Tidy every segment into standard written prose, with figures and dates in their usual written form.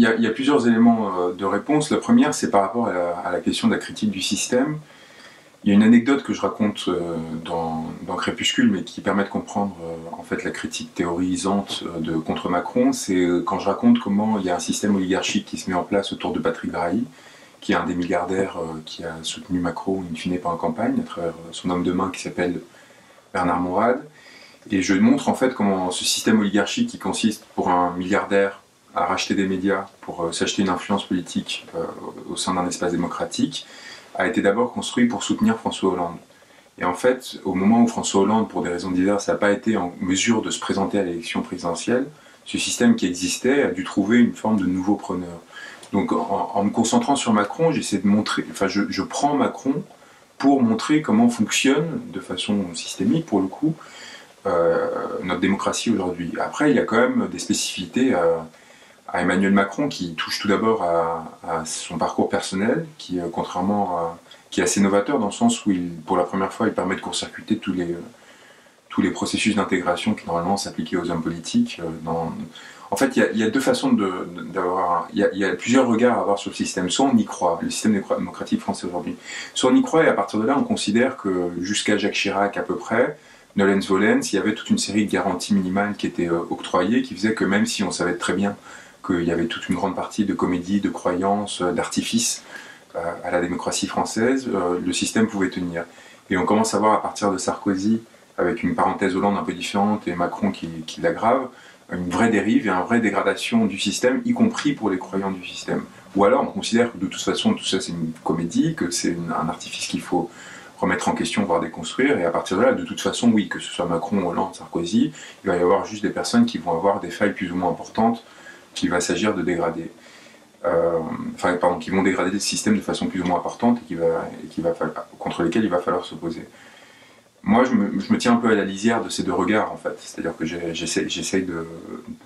il y a plusieurs éléments de réponse. La première, c'est par rapport à la question de la critique du système. Il y a une anecdote que je raconte dans Crépuscule, mais qui permet de comprendre en fait la critique théorisante contre Macron. C'est quand je raconte comment il y a un système oligarchique qui se met en place autour de Patrick Drahi, qui est un des milliardaires qui a soutenu Macron in fine pendant la campagne, à travers son homme de main qui s'appelle Bernard Mourad. Et je montre en fait comment ce système oligarchique qui consiste pour un milliardaire à racheter des médias pour s'acheter une influence politique au sein d'un espace démocratique, a été d'abord construit pour soutenir François Hollande. Et en fait, au moment où François Hollande, pour des raisons diverses, n'a pas été en mesure de se présenter à l'élection présidentielle, ce système qui existait a dû trouver une forme de nouveau preneur. Donc en me concentrant sur Macron, j'essaie de montrer, enfin je prends Macron pour montrer comment fonctionne, de façon systémique pour le coup, notre démocratie aujourd'hui. Après, il y a quand même des spécificités à Emmanuel Macron qui touche tout d'abord à son parcours personnel, qui qui est assez novateur dans le sens où pour la première fois, il permet de court-circuiter tous les processus d'intégration qui normalement s'appliquaient aux hommes politiques. En fait, il y a deux façons d'avoir. Il y a plusieurs regards à avoir sur le système. Soit on y croit, le système démocratique français aujourd'hui. Soit on y croit et à partir de là, on considère que jusqu'à Jacques Chirac à peu près, nolens volens, il y avait toute une série de garanties minimales qui étaient octroyées, qui faisaient que même si on savait très bien qu'il y avait toute une grande partie de comédie, de croyances, d'artifice à la démocratie française, le système pouvait tenir. Et on commence à voir à partir de Sarkozy, avec une parenthèse Hollande un peu différente et Macron qui l'aggrave, une vraie dérive et une vraie dégradation du système, y compris pour les croyants du système. Ou alors on considère que de toute façon tout ça c'est une comédie, que c'est un artifice qu'il faut remettre en question, voire déconstruire, et à partir de là, de toute façon, oui, que ce soit Macron, Hollande, Sarkozy, il va y avoir juste des personnes qui vont avoir des failles plus ou moins importantes qu'il va s'agir de dégrader. Qui vont dégrader le système de façon plus ou moins importante et contre lesquelles il va falloir s'opposer. Moi, je me tiens un peu à la lisière de ces deux regards, en fait. C'est-à-dire que j'essaye de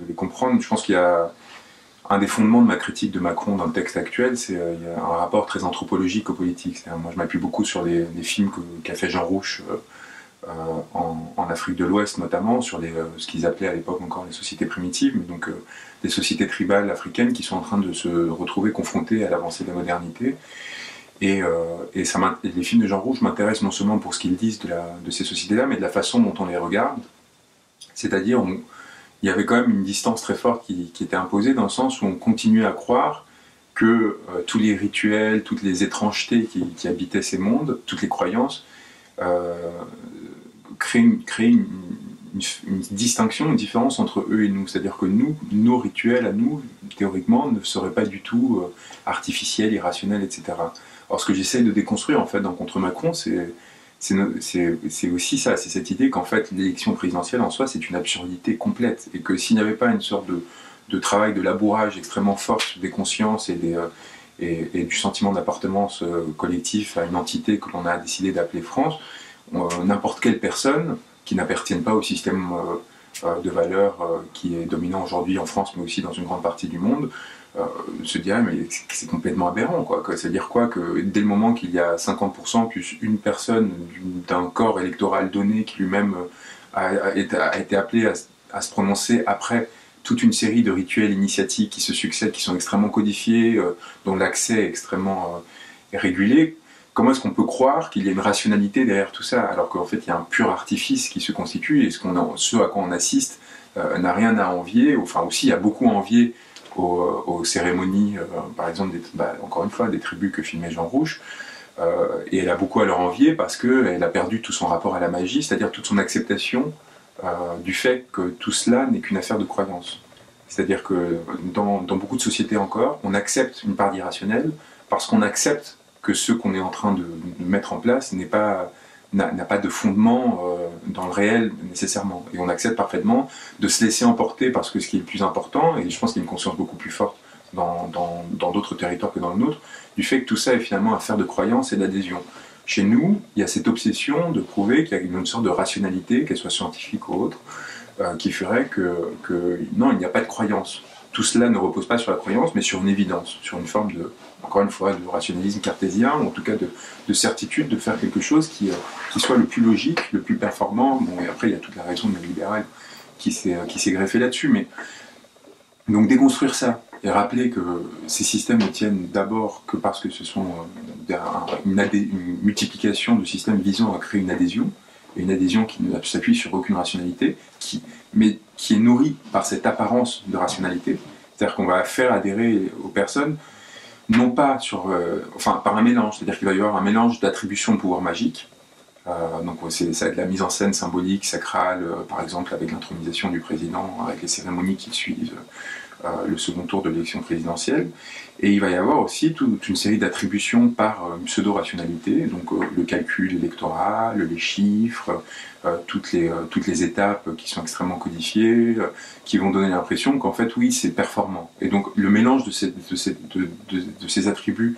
les comprendre. Je pense qu'il y a un des fondements de ma critique de Macron dans le texte actuel, il y a un rapport très anthropologique aux politiques. Moi, je m'appuie beaucoup sur les films qu'a fait Jean Rouch en Afrique de l'Ouest notamment, sur ce qu'ils appelaient à l'époque encore les sociétés primitives, mais donc des sociétés tribales africaines qui sont en train de se retrouver confrontées à l'avancée de la modernité. Et les films de Jean Rouch m'intéressent non seulement pour ce qu'ils disent de ces sociétés-là, mais de la façon dont on les regarde. C'est-à-dire, il y avait quand même une distance très forte qui était imposée dans le sens où on continuait à croire que tous les rituels, toutes les étrangetés qui habitaient ces mondes, toutes les croyances, créer une distinction, une différence entre eux et nous. C'est-à-dire que nos rituels à nous, théoriquement, ne seraient pas du tout artificiels, irrationnels, etc. Alors ce que j'essaye de déconstruire en fait dans Contre Macron, c'est aussi ça, c'est cette idée qu'en fait l'élection présidentielle en soi c'est une absurdité complète et que s'il n'y avait pas une sorte de travail de labourage extrêmement fort des consciences et du sentiment d'appartenance collectif à une entité que l'on a décidé d'appeler France, n'importe quelle personne qui n'appartienne pas au système de valeurs qui est dominant aujourd'hui en France mais aussi dans une grande partie du monde, se dirait mais c'est complètement aberrant quoi. C'est-à-dire quoi que dès le moment qu'il y a 50% plus une personne d'un corps électoral donné qui lui-même a été appelé à se prononcer après toute une série de rituels initiatiques qui se succèdent, qui sont extrêmement codifiés, dont l'accès est extrêmement régulé, comment est-ce qu'on peut croire qu'il y a une rationalité derrière tout ça alors qu'en fait il y a un pur artifice qui se constitue et ce à quoi on assiste n'a rien à envier, enfin aussi il y a beaucoup à envier aux cérémonies, par exemple, encore une fois, des tribus que filmait Jean Rouch, et elle a beaucoup à leur envier parce qu'elle a perdu tout son rapport à la magie, c'est-à-dire toute son acceptation du fait que tout cela n'est qu'une affaire de croyance. C'est-à-dire que dans beaucoup de sociétés encore, on accepte une part d'irrationnel parce qu'on accepte que ce qu'on est en train de mettre en place n'a pas de fondement dans le réel nécessairement. Et on accepte parfaitement de se laisser emporter parce que ce qui est le plus important, et je pense qu'il y a une conscience beaucoup plus forte dans d'autres territoires que dans le nôtre, du fait que tout ça est finalement affaire de croyance et d'adhésion. Chez nous, il y a cette obsession de prouver qu'il y a une sorte de rationalité, qu'elle soit scientifique ou autre, qui ferait que non, il n'y a pas de croyance. Tout cela ne repose pas sur la croyance, mais sur une évidence, sur une forme encore une fois, de rationalisme cartésien, ou en tout cas de certitude de faire quelque chose qui soit le plus logique, le plus performant. Bon, et après, il y a toute la raison néolibérale qui s'est greffée là-dessus. Mais donc déconstruire ça, et rappeler que ces systèmes ne tiennent d'abord que parce que ce sont une multiplication de systèmes visant à créer une adhésion, et une adhésion qui ne s'appuie sur aucune rationalité, mais qui est nourrie par cette apparence de rationalité. C'est-à-dire qu'on va faire adhérer aux personnes, non pas par un mélange, c'est-à-dire qu'il va y avoir un mélange d'attributions de pouvoir magique. Donc ça de la mise en scène symbolique, sacrale, par exemple avec l'intronisation du président, avec les cérémonies qui suivent le second tour de l'élection présidentielle. Et il va y avoir aussi toute une série d'attributions par pseudo-rationalité, donc le calcul électoral, les chiffres, toutes les étapes qui sont extrêmement codifiées, qui vont donner l'impression qu'en fait, oui, c'est performant. Et donc le mélange de ces attributs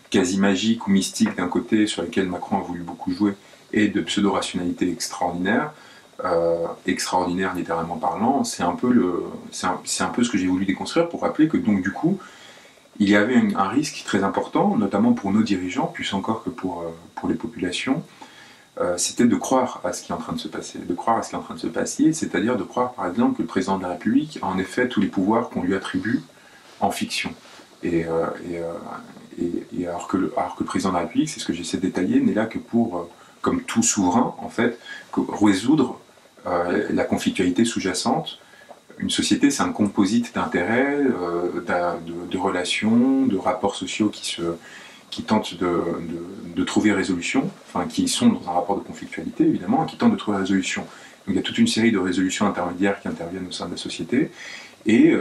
quasi magiques ou mystiques d'un côté, sur lesquels Macron a voulu beaucoup jouer, et de pseudo-rationalité extraordinaire, extraordinaire littéralement parlant, c'est un peu ce que j'ai voulu déconstruire pour rappeler que donc du coup, il y avait un risque très important, notamment pour nos dirigeants, plus encore que pour les populations, c'était de croire à ce qui est en train de se passer, c'est-à-dire de croire par exemple que le président de la République a en effet tous les pouvoirs qu'on lui attribue en fiction. Et alors que le président de la République, c'est ce que j'essaie de détailler, n'est là que pour, comme tout souverain en fait, résoudre la conflictualité sous-jacente. Une société, c'est un composite d'intérêts, de relations, de rapports sociaux qui tentent de trouver résolution, enfin qui sont dans un rapport de conflictualité évidemment, et qui tentent de trouver résolution. Donc il y a toute une série de résolutions intermédiaires qui interviennent au sein de la société, et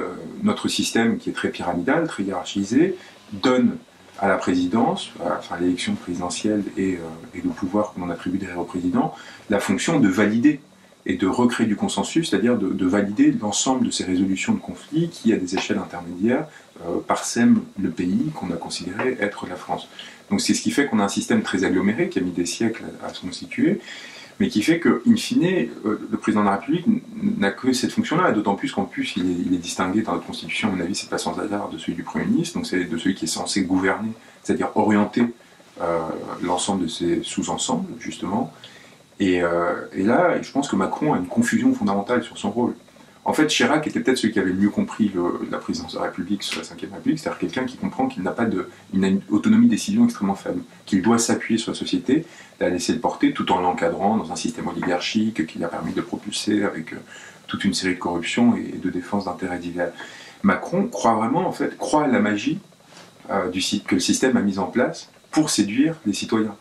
notre système qui est très pyramidal, très hiérarchisé, donne à la présidence, à l'élection présidentielle et le pouvoir qu'on attribue derrière au président, la fonction de valider et de recréer du consensus, c'est-à-dire de valider l'ensemble de ces résolutions de conflits qui, à des échelles intermédiaires, parsèment le pays qu'on a considéré être la France. Donc c'est ce qui fait qu'on a un système très aggloméré qui a mis des siècles à se constituer, mais qui fait que, in fine, le président de la République n'a que cette fonction-là, d'autant plus qu'en plus il est distingué dans notre Constitution, à mon avis, c'est pas sans hasard, de celui du Premier ministre, donc c'est de celui qui est censé gouverner, c'est-à-dire orienter l'ensemble de ces sous-ensembles, justement. Et là, je pense que Macron a une confusion fondamentale sur son rôle. En fait, Chirac était peut-être celui qui avait le mieux compris la présidence de la République sous la Ve République, c'est-à-dire quelqu'un qui comprend qu'il n'a pas il a une autonomie de décision extrêmement faible, qu'il doit s'appuyer sur la société, la laisser le porter, tout en l'encadrant dans un système oligarchique qui lui a permis de propulser avec toute une série de corruptions et de défense d'intérêts divers. Macron croit à la magie que le système a mise en place pour séduire les citoyens.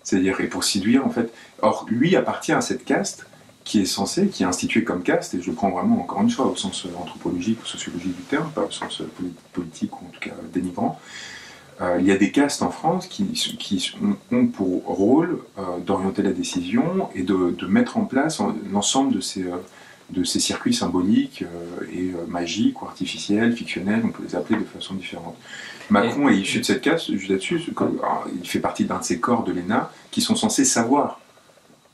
C'est-à-dire, et pour séduire, en fait. Or, lui appartient à cette caste qui est instituée comme caste, et je le prends vraiment, encore une fois, au sens anthropologique ou sociologique du terme, pas au sens politique ou en tout cas dénigrant. Il y a des castes en France qui ont pour rôle d'orienter la décision et de mettre en place l'ensemble de ces circuits symboliques et magiques ou artificiels, fictionnels, on peut les appeler de façon différente. Macron est issu de cette caste, juste là-dessus, il fait partie d'un de ces corps de l'ENA qui sont censés savoir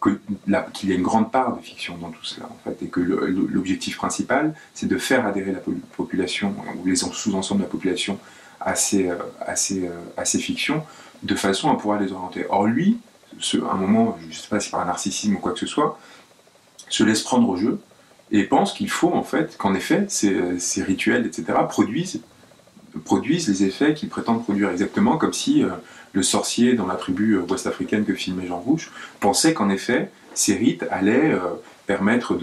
qu'il y a une grande part de fiction dans tout cela, en fait, et que l'objectif principal, c'est de faire adhérer la population, ou les sous-ensembles de la population, à ces fictions, de façon à pouvoir les orienter. Or lui, à un moment, je ne sais pas si par un narcissisme ou quoi que ce soit, se laisse prendre au jeu, et pense qu'il faut, en fait, qu'en effet, ces rituels, etc., produisent les effets qu'ils prétendent produire, exactement comme si le sorcier dans la tribu ouest-africaine que filmait Jean Rouch pensait qu'en effet ces rites allaient permettre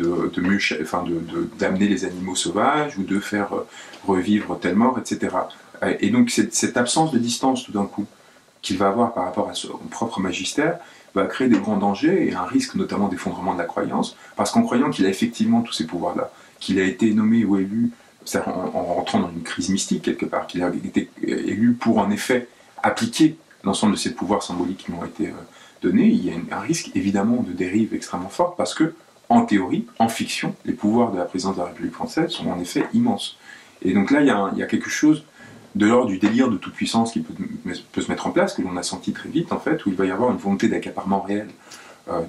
d'amener les animaux sauvages ou de faire revivre telle mort, etc. Et donc cette absence de distance tout d'un coup qu'il va avoir par rapport à son propre magistère va créer des grands dangers et un risque notamment d'effondrement de la croyance, parce qu'en croyant qu'il a effectivement tous ces pouvoirs-là, qu'il a été nommé ou élu, c'est-à-dire en rentrant dans une crise mystique quelque part, qu'il a été élu pour en effet appliquer l'ensemble de ces pouvoirs symboliques qui lui ont été donnés, il y a un risque évidemment de dérive extrêmement forte parce que, en théorie, en fiction, les pouvoirs de la présidence de la République française sont en effet immenses. Et donc là, il y a quelque chose de l'ordre du délire de toute puissance qui peut se mettre en place, que l'on a senti très vite en fait, où il va y avoir une volonté d'accaparement réel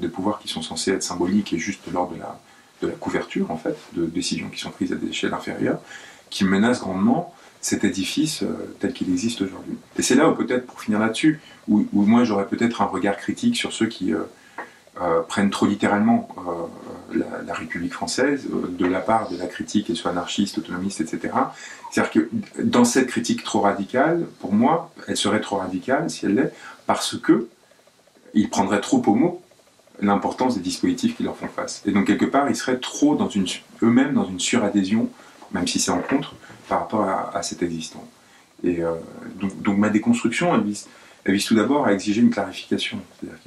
de pouvoirs qui sont censés être symboliques et juste de l'ordre de la couverture en fait, de décisions qui sont prises à des échelles inférieures, qui menacent grandement cet édifice tel qu'il existe aujourd'hui. Et c'est là où peut-être, pour finir là-dessus, où moi j'aurais peut-être un regard critique sur ceux qui prennent trop littéralement la République française, de la part de la critique, qu'elle soit anarchiste, autonomiste, etc. C'est-à-dire que dans cette critique trop radicale, pour moi, elle serait trop radicale si elle l'est, parce que ils prendraient trop au mot l'importance des dispositifs qui leur font face. Et donc quelque part, ils seraient trop eux-mêmes dans une suradhésion, même si c'est en contre, par rapport à cet existant. Et donc ma déconstruction, elle vise tout d'abord à exiger une clarification. C'est-à-dire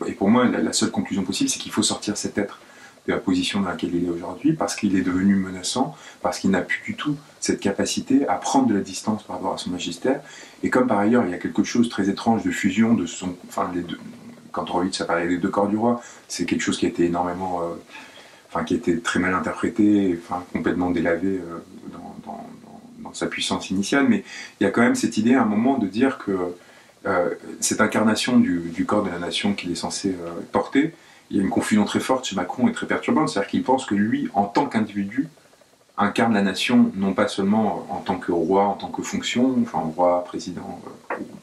et pour moi, la seule conclusion possible, c'est qu'il faut sortir cet être de la position dans laquelle il est aujourd'hui, parce qu'il est devenu menaçant, parce qu'il n'a plus du tout cette capacité à prendre de la distance par rapport à son magistère. Et comme par ailleurs, il y a quelque chose de très étrange de fusion de les deux, quand Horowitz a parlé des deux corps du roi, c'est quelque chose qui a été énormément, qui a été très mal interprété, complètement délavé dans sa puissance initiale. Mais il y a quand même cette idée à un moment de dire que cette incarnation du corps de la nation qu'il est censé porter, il y a une confusion très forte chez Macron et très perturbante, c'est-à-dire qu'il pense que lui, en tant qu'individu, incarne la nation, non pas seulement en tant que roi, en tant que fonction, roi, président,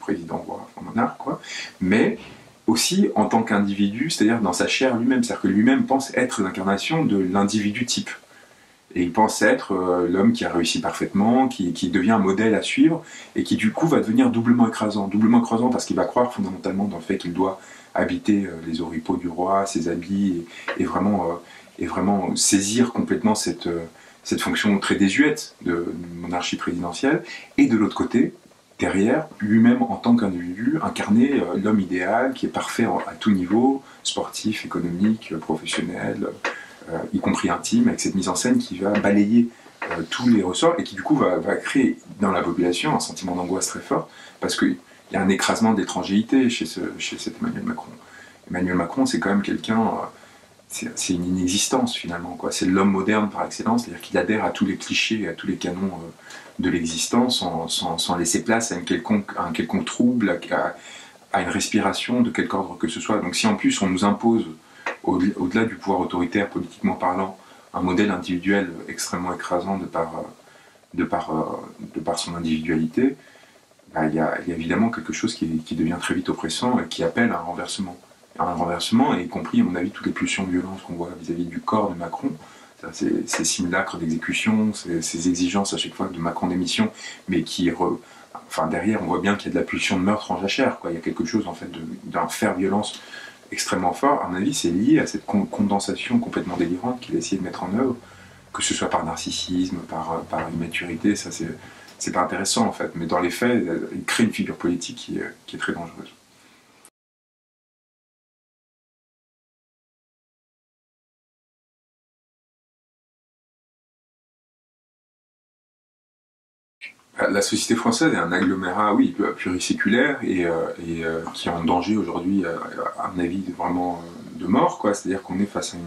roi, monarque, quoi, mais aussi en tant qu'individu, c'est-à-dire dans sa chair lui-même, c'est-à-dire que lui-même pense être l'incarnation de l'individu type. Et il pense être l'homme qui a réussi parfaitement, qui devient un modèle à suivre, et qui du coup va devenir doublement écrasant parce qu'il va croire fondamentalement dans le fait qu'il doit habiter les oripeaux du roi, ses habits, et vraiment saisir complètement cette fonction très désuète de monarchie présidentielle, et de l'autre côté, derrière, lui-même en tant qu'individu, incarner l'homme idéal qui est parfait à tout niveau, sportif, économique, professionnel, y compris intime, avec cette mise en scène qui va balayer tous les ressorts et qui du coup va créer dans la population un sentiment d'angoisse très fort, parce qu'il y a un écrasement d'étrangérité chez cet Emmanuel Macron. Emmanuel Macron, c'est quand même quelqu'un... c'est une inexistence finalement, quoi. C'est l'homme moderne par excellence, c'est-à-dire qu'il adhère à tous les clichés, à tous les canons de l'existence sans laisser place à un quelconque trouble, à une respiration de quelque ordre que ce soit. Donc si en plus on nous impose, au-delà du pouvoir autoritaire politiquement parlant, un modèle individuel extrêmement écrasant de par son individualité, il y a évidemment quelque chose qui devient très vite oppressant et qui appelle à un renversement, et y compris, à mon avis, toutes les pulsions de violence qu'on voit vis-à-vis du corps de Macron, ces simulacres d'exécution, ces exigences à chaque fois de Macron démission, mais derrière, on voit bien qu'il y a de la pulsion de meurtre en jachère, quoi. Il y a quelque chose, en fait, d'un faire-violence extrêmement fort. À mon avis, c'est lié à cette condensation complètement délirante qu'il a essayé de mettre en œuvre, que ce soit par narcissisme, par immaturité, ça c'est pas intéressant, en fait. Mais dans les faits, il crée une figure politique qui est très dangereuse. La société française est un agglomérat, oui, pluriséculaire et qui est en danger aujourd'hui, à mon avis, vraiment de mort, quoi. C'est-à-dire qu'on est face à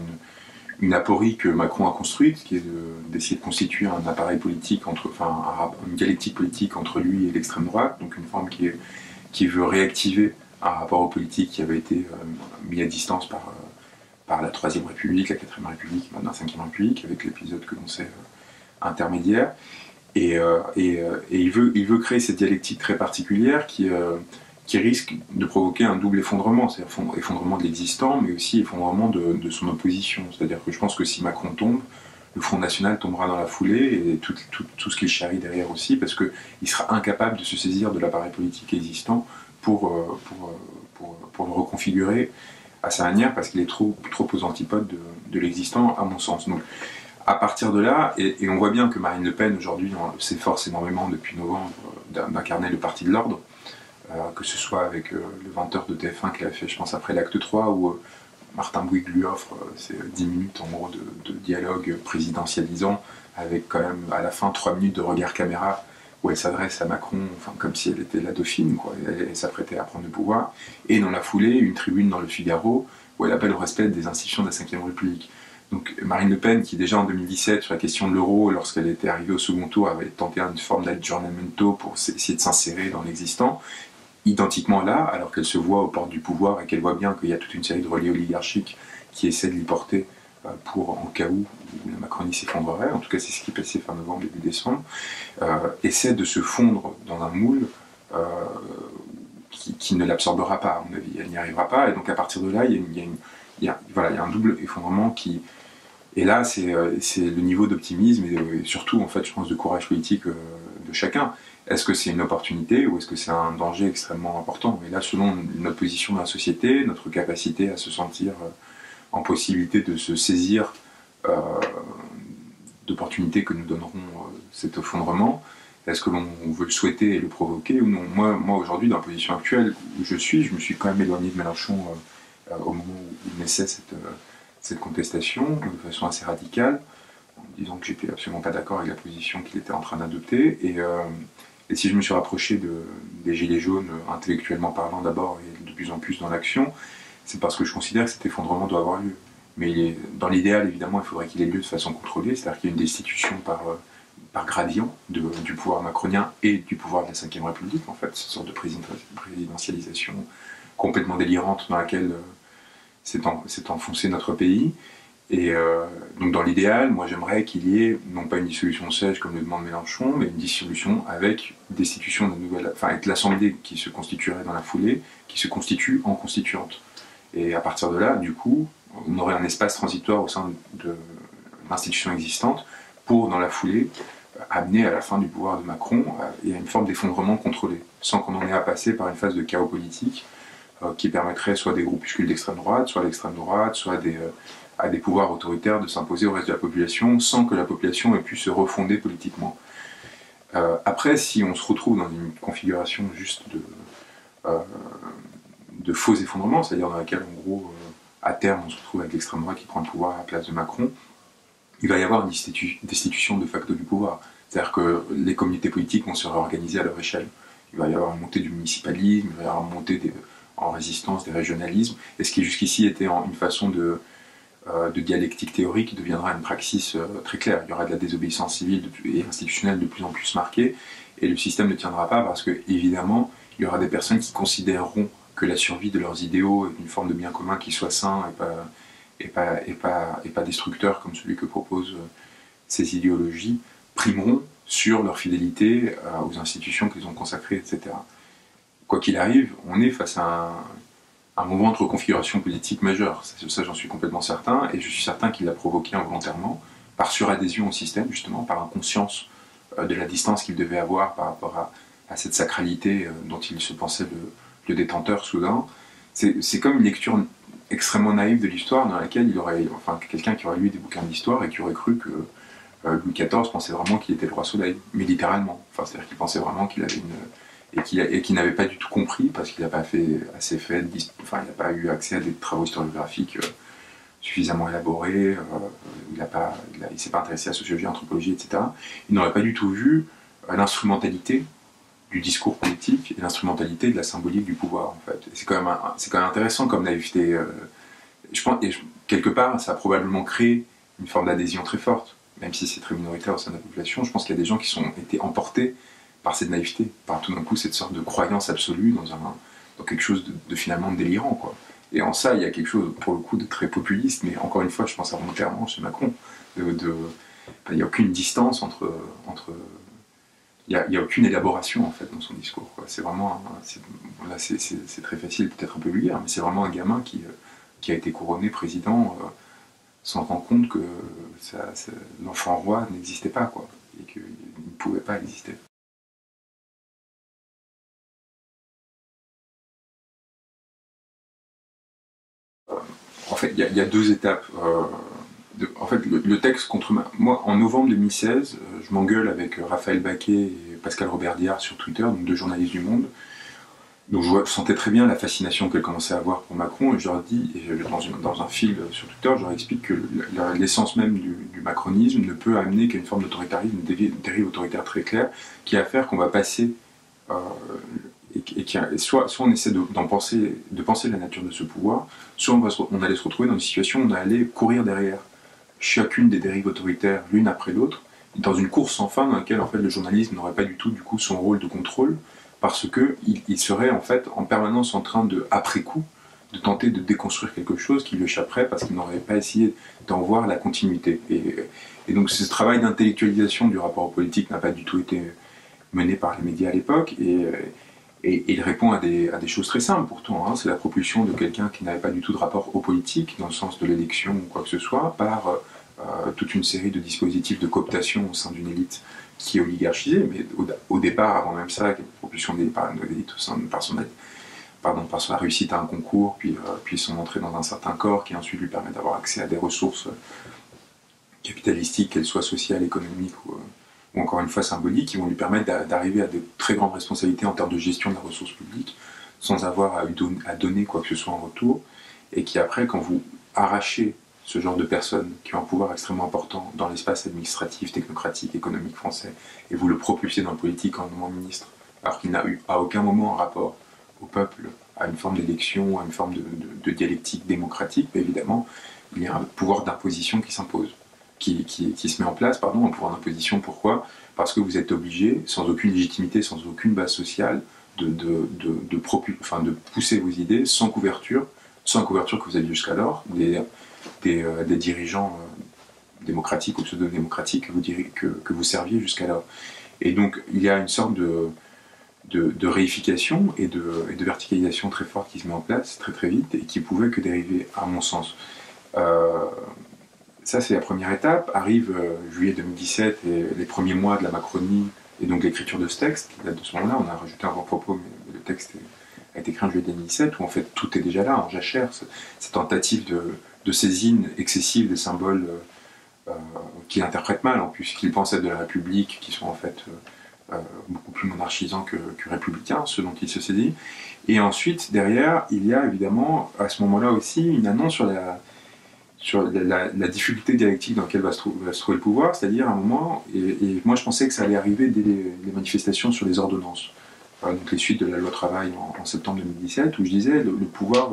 une aporie que Macron a construite, qui est d'essayer de constituer un appareil politique, une dialectique politique entre lui et l'extrême droite, donc une forme qui veut réactiver un rapport aux politiques qui avait été mis à distance par la Troisième République, la Quatrième République, maintenant la Cinquième République, avec l'épisode que l'on sait intermédiaire. Et il veut créer cette dialectique très particulière qui risque de provoquer un double effondrement, c'est-à-dire effondrement de l'existant, mais aussi effondrement de son opposition. C'est-à-dire que je pense que si Macron tombe, le Front National tombera dans la foulée, et tout ce qu'il charrie derrière aussi, parce qu'il sera incapable de se saisir de l'appareil politique existant pour le reconfigurer à sa manière, parce qu'il est trop aux antipodes de l'existant, à mon sens. Donc, à partir de là, et on voit bien que Marine Le Pen aujourd'hui s'efforce énormément depuis novembre d'incarner le parti de l'ordre, que ce soit avec le 20h de TF1 qu'elle a fait, je pense, après l'acte 3, où Martin Bouygues lui offre 10 minutes en gros de dialogue présidentialisant, avec quand même à la fin 3 minutes de regard caméra où elle s'adresse à Macron, comme si elle était la dauphine, quoi. Elle s'apprêtait à prendre le pouvoir, et dans la foulée, une tribune dans le Figaro où elle appelle au respect des institutions de la Ve République. Donc Marine Le Pen, qui déjà en 2017, sur la question de l'euro, lorsqu'elle était arrivée au second tour, avait tenté une forme d'aggiornamento pour essayer de s'insérer dans l'existant, identiquement là, alors qu'elle se voit aux portes du pouvoir et qu'elle voit bien qu'il y a toute une série de relais oligarchiques qui essaient de l'y porter pour, en cas où la Macronie s'effondrerait, en tout cas c'est ce qui passait fin novembre, début décembre, essaie de se fondre dans un moule qui ne l'absorbera pas, à mon avis. Elle n'y arrivera pas, et donc à partir de là, il y a voilà, il y a un double effondrement qui... Et là, c'est le niveau d'optimisme et surtout, en fait, je pense, de courage politique de chacun. Est-ce que c'est une opportunité ou est-ce que c'est un danger extrêmement important? Et là, selon notre position dans la société, notre capacité à se sentir en possibilité de se saisir d'opportunités que nous donneront cet effondrement, est-ce que l'on veut le souhaiter et le provoquer ou non? Moi aujourd'hui, dans la position actuelle où je me suis quand même éloigné de Mélenchon au moment où naissait cette contestation, de façon assez radicale, en disant que j'étais absolument pas d'accord avec la position qu'il était en train d'adopter. Et si je me suis rapproché des Gilets jaunes, intellectuellement parlant d'abord, et de plus en plus dans l'action, c'est parce que je considère que cet effondrement doit avoir lieu. Mais dans l'idéal, évidemment, il faudrait qu'il ait lieu de façon contrôlée, c'est-à-dire qu'il y ait une destitution par gradient du pouvoir macronien et du pouvoir de la Ve République, en fait, cette sorte de présidentialisation complètement délirante dans laquelle s'est enfoncé notre pays. Et donc dans l'idéal, moi j'aimerais qu'il y ait, non pas une dissolution sèche comme le demande Mélenchon, mais une dissolution avec destitution d'une nouvelle, enfin avec l'Assemblée qui se constituerait dans la foulée, qui se constitue en constituante. Et à partir de là, du coup, on aurait un espace transitoire au sein de l'institution existante pour, dans la foulée, amener à la fin du pouvoir de Macron et à une forme d'effondrement contrôlé, sans qu'on en ait à passer par une phase de chaos politique qui permettrait soit des groupuscules d'extrême droite, soit l'extrême droite, soit à des pouvoirs autoritaires de s'imposer au reste de la population sans que la population ait pu se refonder politiquement. Après, si on se retrouve dans une configuration juste de faux effondrement, c'est-à-dire dans laquelle, en gros, à terme, on se retrouve avec l'extrême droite qui prend le pouvoir à la place de Macron, il va y avoir une destitution de facto du pouvoir. C'est-à-dire que les communautés politiques vont se réorganiser à leur échelle. Il va y avoir une montée du municipalisme, il va y avoir une montée en résistance des régionalismes, et ce qui jusqu'ici était une façon de dialectique théorique deviendra une praxis très claire. Il y aura de la désobéissance civile et institutionnelle de plus en plus marquée, et le système ne tiendra pas parce que, évidemment, il y aura des personnes qui considéreront que la survie de leurs idéaux est une forme de bien commun qui soit sain et pas destructeur comme celui que proposent ces idéologies, primeront sur leur fidélité aux institutions qu'ils ont consacrées, etc. Quoi qu'il arrive, on est face à un mouvement de reconfiguration politique majeur. Ça, j'en suis complètement certain, et je suis certain qu'il l'a provoqué involontairement, par suradhésion au système, justement, par inconscience de la distance qu'il devait avoir par rapport à cette sacralité dont il se pensait le détenteur soudain. C'est comme une lecture extrêmement naïve de l'histoire dans laquelle il aurait, enfin, quelqu'un qui aurait lu des bouquins d'histoire et qui aurait cru que Louis XIV pensait vraiment qu'il était le roi Soleil, mais littéralement. Enfin, c'est-à-dire qu'il pensait vraiment qu'il avait et qu'il n'avait pas du tout compris parce qu'il n'a pas fait assez enfin, il n'a pas eu accès à des travaux historiographiques suffisamment élaborés, il ne s'est pas intéressé à la sociologie, à l'anthropologie, etc. Il n'aurait pas du tout vu l'instrumentalité du discours politique et l'instrumentalité de la symbolique du pouvoir, en fait. C'est quand même intéressant comme naïveté. Je pense, quelque part, ça a probablement créé une forme d'adhésion très forte, même si c'est très minoritaire au sein de la population. Je pense qu'il y a des gens qui ont été emportés par cette naïveté, par tout d'un coup cette sorte de croyance absolue dans quelque chose de finalement délirant, quoi. Et en ça, il y a quelque chose, pour le coup, de très populiste, mais encore une fois, je pense involontairement chez Macron. Il n'y a aucune distance entre il n'y a aucune élaboration, en fait, dans son discours, quoi. C'est vraiment, là, c'est très facile, peut-être un peu vulgaire, mais c'est vraiment un gamin qui a été couronné président sans rendre compte que l'enfant roi n'existait pas, quoi, et qu'il ne pouvait pas exister. En fait, il y a deux étapes. En fait, le texte contre moi, en novembre 2016, je m'engueule avec Raphaël Baquet et Pascal Robert Diard sur Twitter, donc deux journalistes du Monde. Donc je sentais très bien la fascination qu'elle commençait à avoir pour Macron, et je leur dis, dans un fil sur Twitter, je leur explique que l'essence même du macronisme ne peut amener qu'à une forme d'autoritarisme, une dérive autoritaire très claire, qui va faire qu'on va passer soit on essaie de penser la nature de ce pouvoir, soit on allait se retrouver dans une situation où on allait courir derrière chacune des dérives autoritaires l'une après l'autre, dans une course sans fin dans laquelle en fait, le journalisme n'aurait pas du tout du coup, son rôle de contrôle, parce qu'il serait en fait en permanence en train après coup, de tenter de déconstruire quelque chose qui lui échapperait parce qu'il n'aurait pas essayé d'en voir la continuité. Et donc ce travail d'intellectualisation du rapport politique n'a pas du tout été mené par les médias à l'époque, Et il répond à des choses très simples pourtant, hein. C'est la propulsion de quelqu'un qui n'avait pas du tout de rapport au politique, dans le sens de l'élection ou quoi que ce soit, par toute une série de dispositifs de cooptation au sein d'une élite qui est oligarchisée, mais au départ, avant même ça, la propulsion de l'élite au sein de par sa réussite à un concours, puis son entrée dans un certain corps qui ensuite lui permet d'avoir accès à des ressources capitalistiques, qu'elles soient sociales, économiques ou encore une fois symboliques, qui vont lui permettre d'arriver à de très grandes responsabilités en termes de gestion de la ressource publique, sans avoir à donner quoi que ce soit en retour, et qui après, quand vous arrachez ce genre de personnes qui ont un pouvoir extrêmement important dans l'espace administratif, technocratique, économique français, et vous le propulsez dans le politique en nommant ministre, alors qu'il n'a eu à aucun moment un rapport au peuple, à une forme d'élection, à une forme de dialectique démocratique, mais évidemment, il y a un pouvoir d'imposition qui s'impose, qui se met en place, pardon, un pouvoir d'imposition. Pourquoi? Parce que vous êtes obligé, sans aucune légitimité, sans aucune base sociale, de pousser vos idées sans la couverture que vous aviez jusqu'alors, des dirigeants démocratiques ou pseudo-démocratiques que vous serviez jusqu'alors. Et donc, il y a une sorte de réification et de verticalisation très forte qui se met en place très très vite et qui pouvait que dériver, à mon sens. Ça, c'est la première étape. Arrive juillet 2017 et les premiers mois de la Macronie et donc l'écriture de ce texte, qui date de ce moment-là. On a rajouté un avant-propos, mais le texte a été écrit en juillet 2017, où en fait tout est déjà là, en jachère. Cette tentative de saisine excessive des symboles qu'il interprète mal, en plus, qu'il pense être de la République, qui sont en fait beaucoup plus monarchisants que républicains, ceux dont il se saisit. Et ensuite, derrière, il y a évidemment, à ce moment-là aussi, une annonce sur la difficulté dialectique dans laquelle va se trouver le pouvoir, c'est-à-dire à un moment, et moi je pensais que ça allait arriver dès les manifestations sur les ordonnances, donc les suites de la loi travail en septembre 2017, où je disais le pouvoir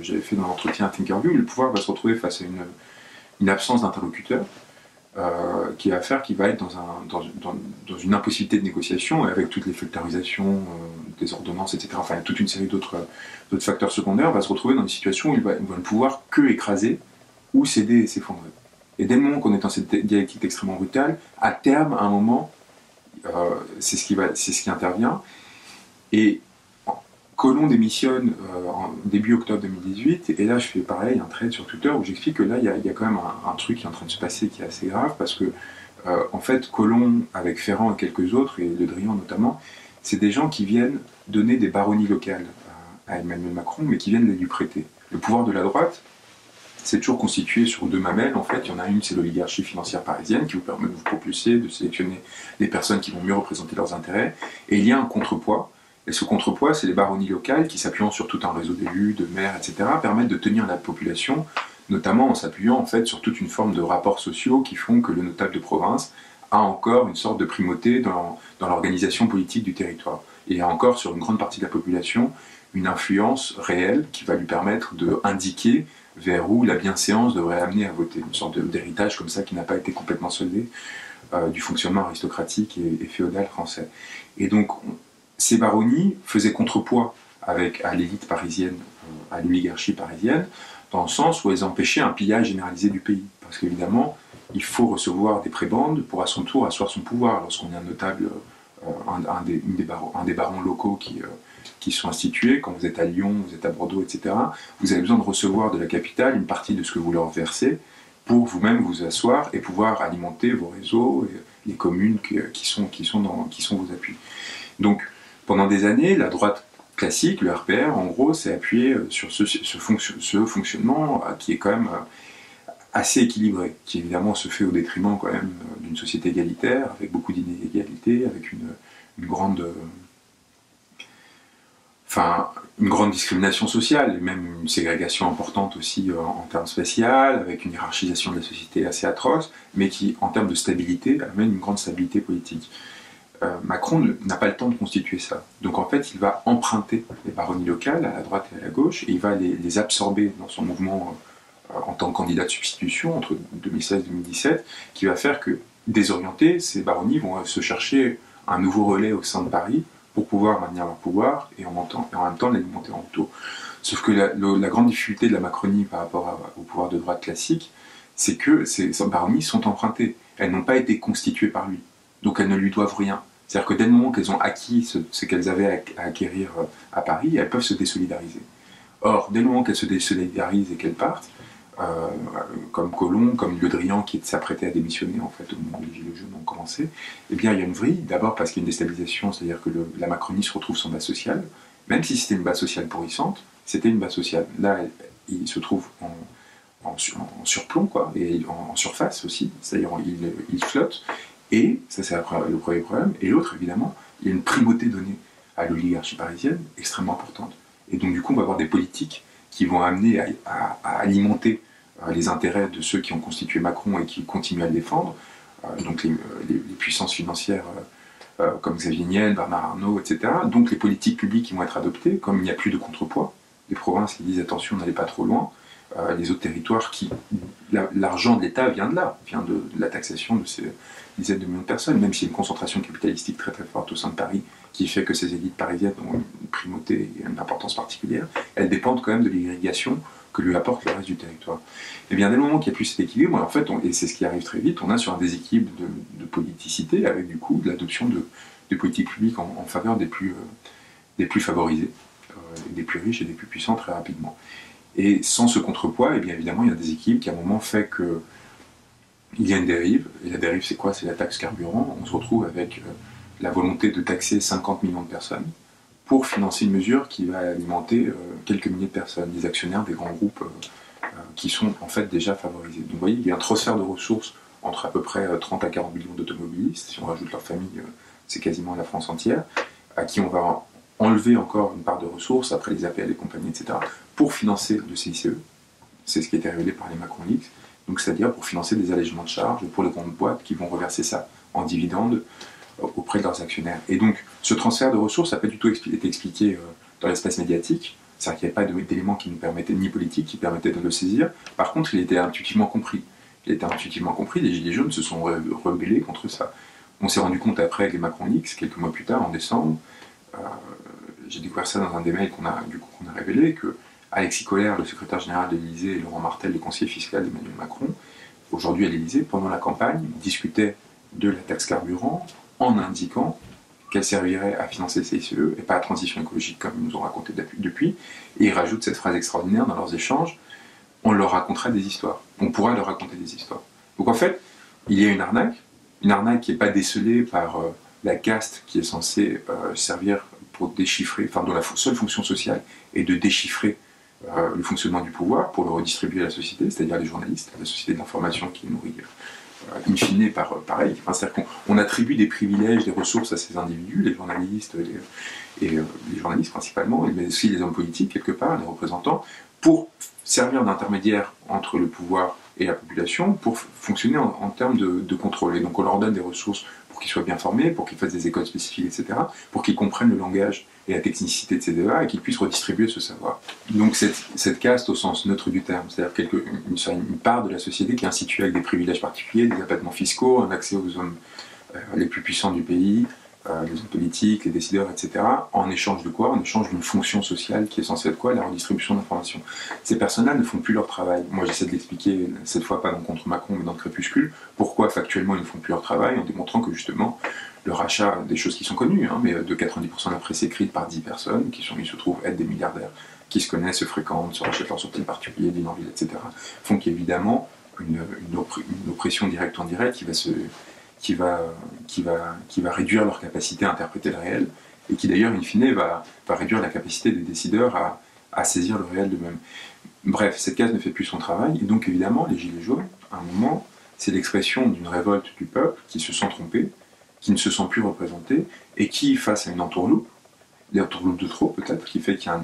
j'avais fait dans l'entretien à Thinkerview, le pouvoir va se retrouver face à une absence d'interlocuteur, qui va faire qu'il va être dans une impossibilité de négociation, et avec toutes les factorisations des ordonnances, etc., enfin toute une série d'autres facteurs secondaires, va se retrouver dans une situation où il va ne pouvoir que écraser ou céder et s'effondrer. Et dès le moment qu'on est dans cette dialectique extrêmement brutale, à terme, à un moment, c'est ce qui intervient. Et Collomb démissionne en début octobre 2018, et là je fais pareil, un thread sur Twitter où j'explique que là il y a quand même un truc qui est en train de se passer qui est assez grave, parce que en fait Collomb, avec Ferrand et quelques autres, et Le Drian notamment, c'est des gens qui viennent donner des baronnies locales à Emmanuel Macron, mais qui viennent les lui prêter. Le pouvoir de la droite, c'est toujours constitué sur deux mamelles. En fait, il y en a une, c'est l'oligarchie financière parisienne, qui vous permet de vous propulser, de sélectionner les personnes qui vont mieux représenter leurs intérêts, et il y a un contrepoids. Et ce contrepoids, c'est les baronnies locales qui, s'appuyant sur tout un réseau d'élus, de maires, etc., permettent de tenir la population, notamment en s'appuyant en fait sur toute une forme de rapports sociaux qui font que le notable de province a encore une sorte de primauté dans l'organisation politique du territoire. Et a encore sur une grande partie de la population une influence réelle qui va lui permettre d'indiquer vers où la bienséance devrait amener à voter. Une sorte d'héritage comme ça qui n'a pas été complètement soldé du fonctionnement aristocratique et féodal français. Et donc, ces baronnies faisaient contrepoids à l'élite parisienne, à l'oligarchie parisienne, dans le sens où elles empêchaient un pillage généralisé du pays. Parce qu'évidemment, il faut recevoir des prébendes pour à son tour asseoir son pouvoir. Lorsqu'on est un notable, un des barons locaux qui sont institués, quand vous êtes à Lyon, vous êtes à Bordeaux, etc., vous avez besoin de recevoir de la capitale une partie de ce que vous leur versez pour vous-même vous asseoir et pouvoir alimenter vos réseaux, et les communes qui sont vos appuis. Donc, pendant des années, la droite classique, le RPR, en gros, s'est appuyé sur ce fonctionnement qui est quand même assez équilibré, qui évidemment se fait au détriment quand même d'une société égalitaire, avec beaucoup d'inégalités, avec une grande discrimination sociale, et même une ségrégation importante aussi en termes spatiaux, avec une hiérarchisation de la société assez atroce, mais qui, en termes de stabilité, amène une grande stabilité politique. Macron n'a pas le temps de constituer ça. Donc en fait, il va emprunter les baronnies locales à la droite et à la gauche, et il va les absorber dans son mouvement en tant que candidat de substitution entre 2016 et 2017, qui va faire que, désorientés, ces baronnies vont se chercher un nouveau relais au sein de Paris pour pouvoir maintenir leur pouvoir et en même temps l'alimenter en taux. Sauf que la grande difficulté de la Macronie par rapport au pouvoir de droite classique, c'est que ces baronnies sont empruntées. Elles n'ont pas été constituées par lui. Donc elles ne lui doivent rien. C'est-à-dire que dès le moment qu'elles ont acquis ce qu'elles avaient à acquérir à Paris, elles peuvent se désolidariser. Or, dès le moment qu'elles se désolidarisent et qu'elles partent, comme Colomb, comme Le Drian qui s'apprêtait à démissionner en fait au moment où les Gilets jaunes ont commencé, eh bien il y a une vrille, d'abord parce qu'il y a une déstabilisation, c'est-à-dire que la Macronie se retrouve sans base sociale, même si c'était une base sociale pourrissante, c'était une base sociale. Là, il se trouve en surplomb, quoi, et en surface aussi, c'est-à-dire il flotte, et ça c'est le premier problème, et l'autre évidemment, il y a une primauté donnée à l'oligarchie parisienne extrêmement importante. Et donc du coup on va avoir des politiques qui vont amener à alimenter les intérêts de ceux qui ont constitué Macron et qui continuent à le défendre, donc les puissances financières comme Xavier Niel, Bernard Arnault, etc. Donc les politiques publiques qui vont être adoptées, comme il n'y a plus de contrepoids, les provinces qui disent attention, n'allez pas trop loin, les autres territoires qui... L'argent de l'État vient de là, vient de la taxation de ces dizaines de millions de personnes, même s'il y a une concentration capitalistique très très forte au sein de Paris qui fait que ces élites parisiennes ont une primauté et une importance particulière, elles dépendent quand même de l'irrigation que lui apporte le reste du territoire. Et bien dès le moment qu'il n'y a plus cet équilibre, en fait, et c'est ce qui arrive très vite, on a sur un déséquilibre de politicité avec du coup l'adoption de politiques publiques en faveur des plus favorisés, des plus riches et des plus puissants très rapidement. Et sans ce contrepoids, et bien évidemment, il y a un déséquilibre qui à un moment fait que il y a une dérive, et la dérive c'est quoi? C'est la taxe carburant. On se retrouve avec la volonté de taxer 50 millions de personnes pour financer une mesure qui va alimenter quelques milliers de personnes, des actionnaires des grands groupes qui sont en fait déjà favorisés. Donc vous voyez, il y a un transfert de ressources entre à peu près 30 à 40 millions d'automobilistes, si on rajoute leur famille, c'est quasiment la France entière, à qui on va enlever encore une part de ressources, après les APL et compagnie, etc., pour financer le CICE. C'est ce qui a été révélé par les Macron Leaks. Donc c'est-à-dire pour financer des allègements de charges pour les grandes boîtes qui vont reverser ça en dividendes auprès de leurs actionnaires. Et donc ce transfert de ressources n'a pas du tout été expliqué dans l'espace médiatique, c'est-à-dire qu'il n'y avait pas d'éléments qui nous permettaient, ni politiques, qui permettaient de le saisir. Par contre, il était intuitivement compris. Il était intuitivement compris, les Gilets jaunes se sont rebellés contre ça. On s'est rendu compte après avec les Macron Leaks, quelques mois plus tard, en décembre, j'ai découvert ça dans un des mails qu'on a révélé, que Alexis Kohler, le secrétaire général de l'Élysée, et Laurent Martel, le conseiller fiscal d'Emmanuel Macron, aujourd'hui à l'Élysée, pendant la campagne, discutaient de la taxe carburant en indiquant qu'elle servirait à financer le CICE et pas à la transition écologique comme ils nous ont raconté depuis. Et ils rajoutent cette phrase extraordinaire dans leurs échanges, on leur racontera des histoires, on pourra leur raconter des histoires. Donc en fait, il y a une arnaque qui n'est pas décelée par la caste qui est censée servir pour déchiffrer, enfin dont la seule fonction sociale est de déchiffrer le fonctionnement du pouvoir pour le redistribuer à la société, c'est-à-dire les journalistes, la société de l'information qui est nourrie in fine pareil. Enfin, c'est-à-dire qu'on attribue des privilèges, des ressources à ces individus, les journalistes, les journalistes principalement, mais aussi les hommes politiques quelque part, les représentants, pour servir d'intermédiaire entre le pouvoir et la population, pour fonctionner en termes de contrôle. Et donc on leur donne des ressources pour qu'ils soient bien formés, pour qu'ils fassent des écoles spécifiques, etc., pour qu'ils comprennent le langage et la technicité de ces débats et qu'ils puissent redistribuer ce savoir. Donc cette caste au sens neutre du terme, c'est-à-dire une part de la société qui est instituée avec des privilèges particuliers, des abattements fiscaux, un accès aux hommes les plus puissants du pays, les hommes politiques, les décideurs, etc., en échange de quoi? En échange d'une fonction sociale qui est censée être quoi? La redistribution d'informations. Ces personnes-là ne font plus leur travail. Moi, j'essaie de l'expliquer, cette fois pas dans Contre Macron, mais dans le Crépuscule, pourquoi factuellement ils ne font plus leur travail, en démontrant que justement, le rachat, des choses qui sont connues, mais de 90% de la presse écrite par 10 personnes, ils se trouvent être des milliardaires, qui se connaissent, se fréquentent, se rachètent leurs sorties particuliers, d'une envie, etc., font qu'évidemment, une oppression directe ou indirecte qui va réduire leur capacité à interpréter le réel, et qui d'ailleurs, in fine, va réduire la capacité des décideurs à saisir le réel d'eux-mêmes. Bref, cette case ne fait plus son travail, et donc évidemment, les Gilets jaunes, à un moment, c'est l'expression d'une révolte du peuple qui se sent trompé, qui ne se sent plus représenté, et qui, face à une entourloupe de trop peut-être, qui fait qu'il y a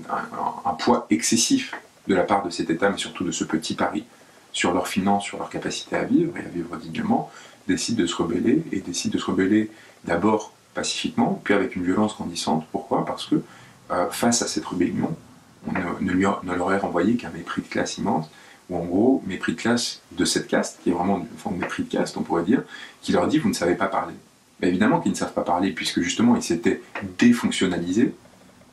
un poids excessif de la part de cet État, mais surtout de ce petit Paris, sur leurs finances, sur leur capacité à vivre, et à vivre dignement, décide de se rebeller, d'abord pacifiquement, puis avec une violence grandissante. Pourquoi? Parce que face à cette rébellion, on ne leur est renvoyé qu'un mépris de classe immense, ou en gros, mépris de classe de cette caste, qui est vraiment une forme de mépris de caste, on pourrait dire, qui leur dit « vous ne savez pas parler ». Mais évidemment qu'ils ne savent pas parler, puisque justement ils s'étaient défonctionnalisés,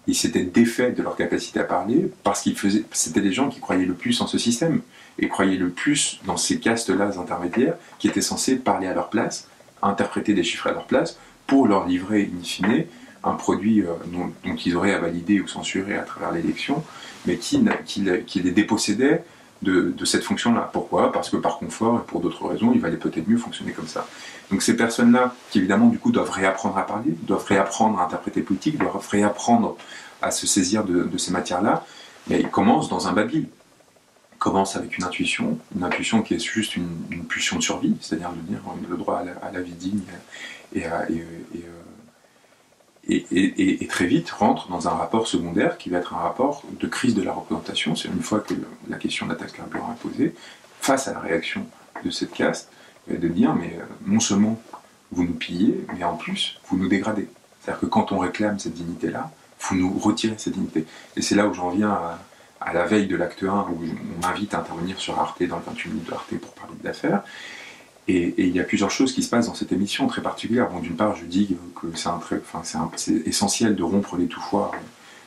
ils s'étaient défaits de leur capacité à parler, parce c'était des gens qui croyaient le plus en ce système, et croyaient le plus dans ces castes-là intermédiaires, qui étaient censés parler à leur place, interpréter des chiffres à leur place, pour leur livrer in fine un produit dont ils auraient à valider ou censurer à travers l'élection, mais qui les dépossédait de cette fonction-là. Pourquoi? Parce que par confort et pour d'autres raisons, il valait peut-être mieux fonctionner comme ça. Donc ces personnes-là, qui évidemment du coup doivent réapprendre à parler, doivent réapprendre à interpréter politique, doivent réapprendre à se saisir de ces matières-là, mais ils commencent dans un babil. Ils commencent avec une intuition qui est juste une pulsion de survie, c'est-à-dire de dire le droit à la vie digne et très vite rentre dans un rapport secondaire qui va être un rapport de crise de la représentation. C'est une fois que la question de la taxe carburant est posée, face à la réaction de cette caste, de dire mais non seulement vous nous pillez, mais en plus vous nous dégradez. C'est-à-dire que quand on réclame cette dignité-là, vous nous retirez cette dignité. Et c'est là où j'en viens à la veille de l'acte 1, où on m'invite à intervenir sur Arte, dans le 28 minutes de Arte pour parler d'affaires. Et il y a plusieurs choses qui se passent dans cette émission très particulière. Bon, d'une part, je dis que c'est essentiel de rompre l'étouffoir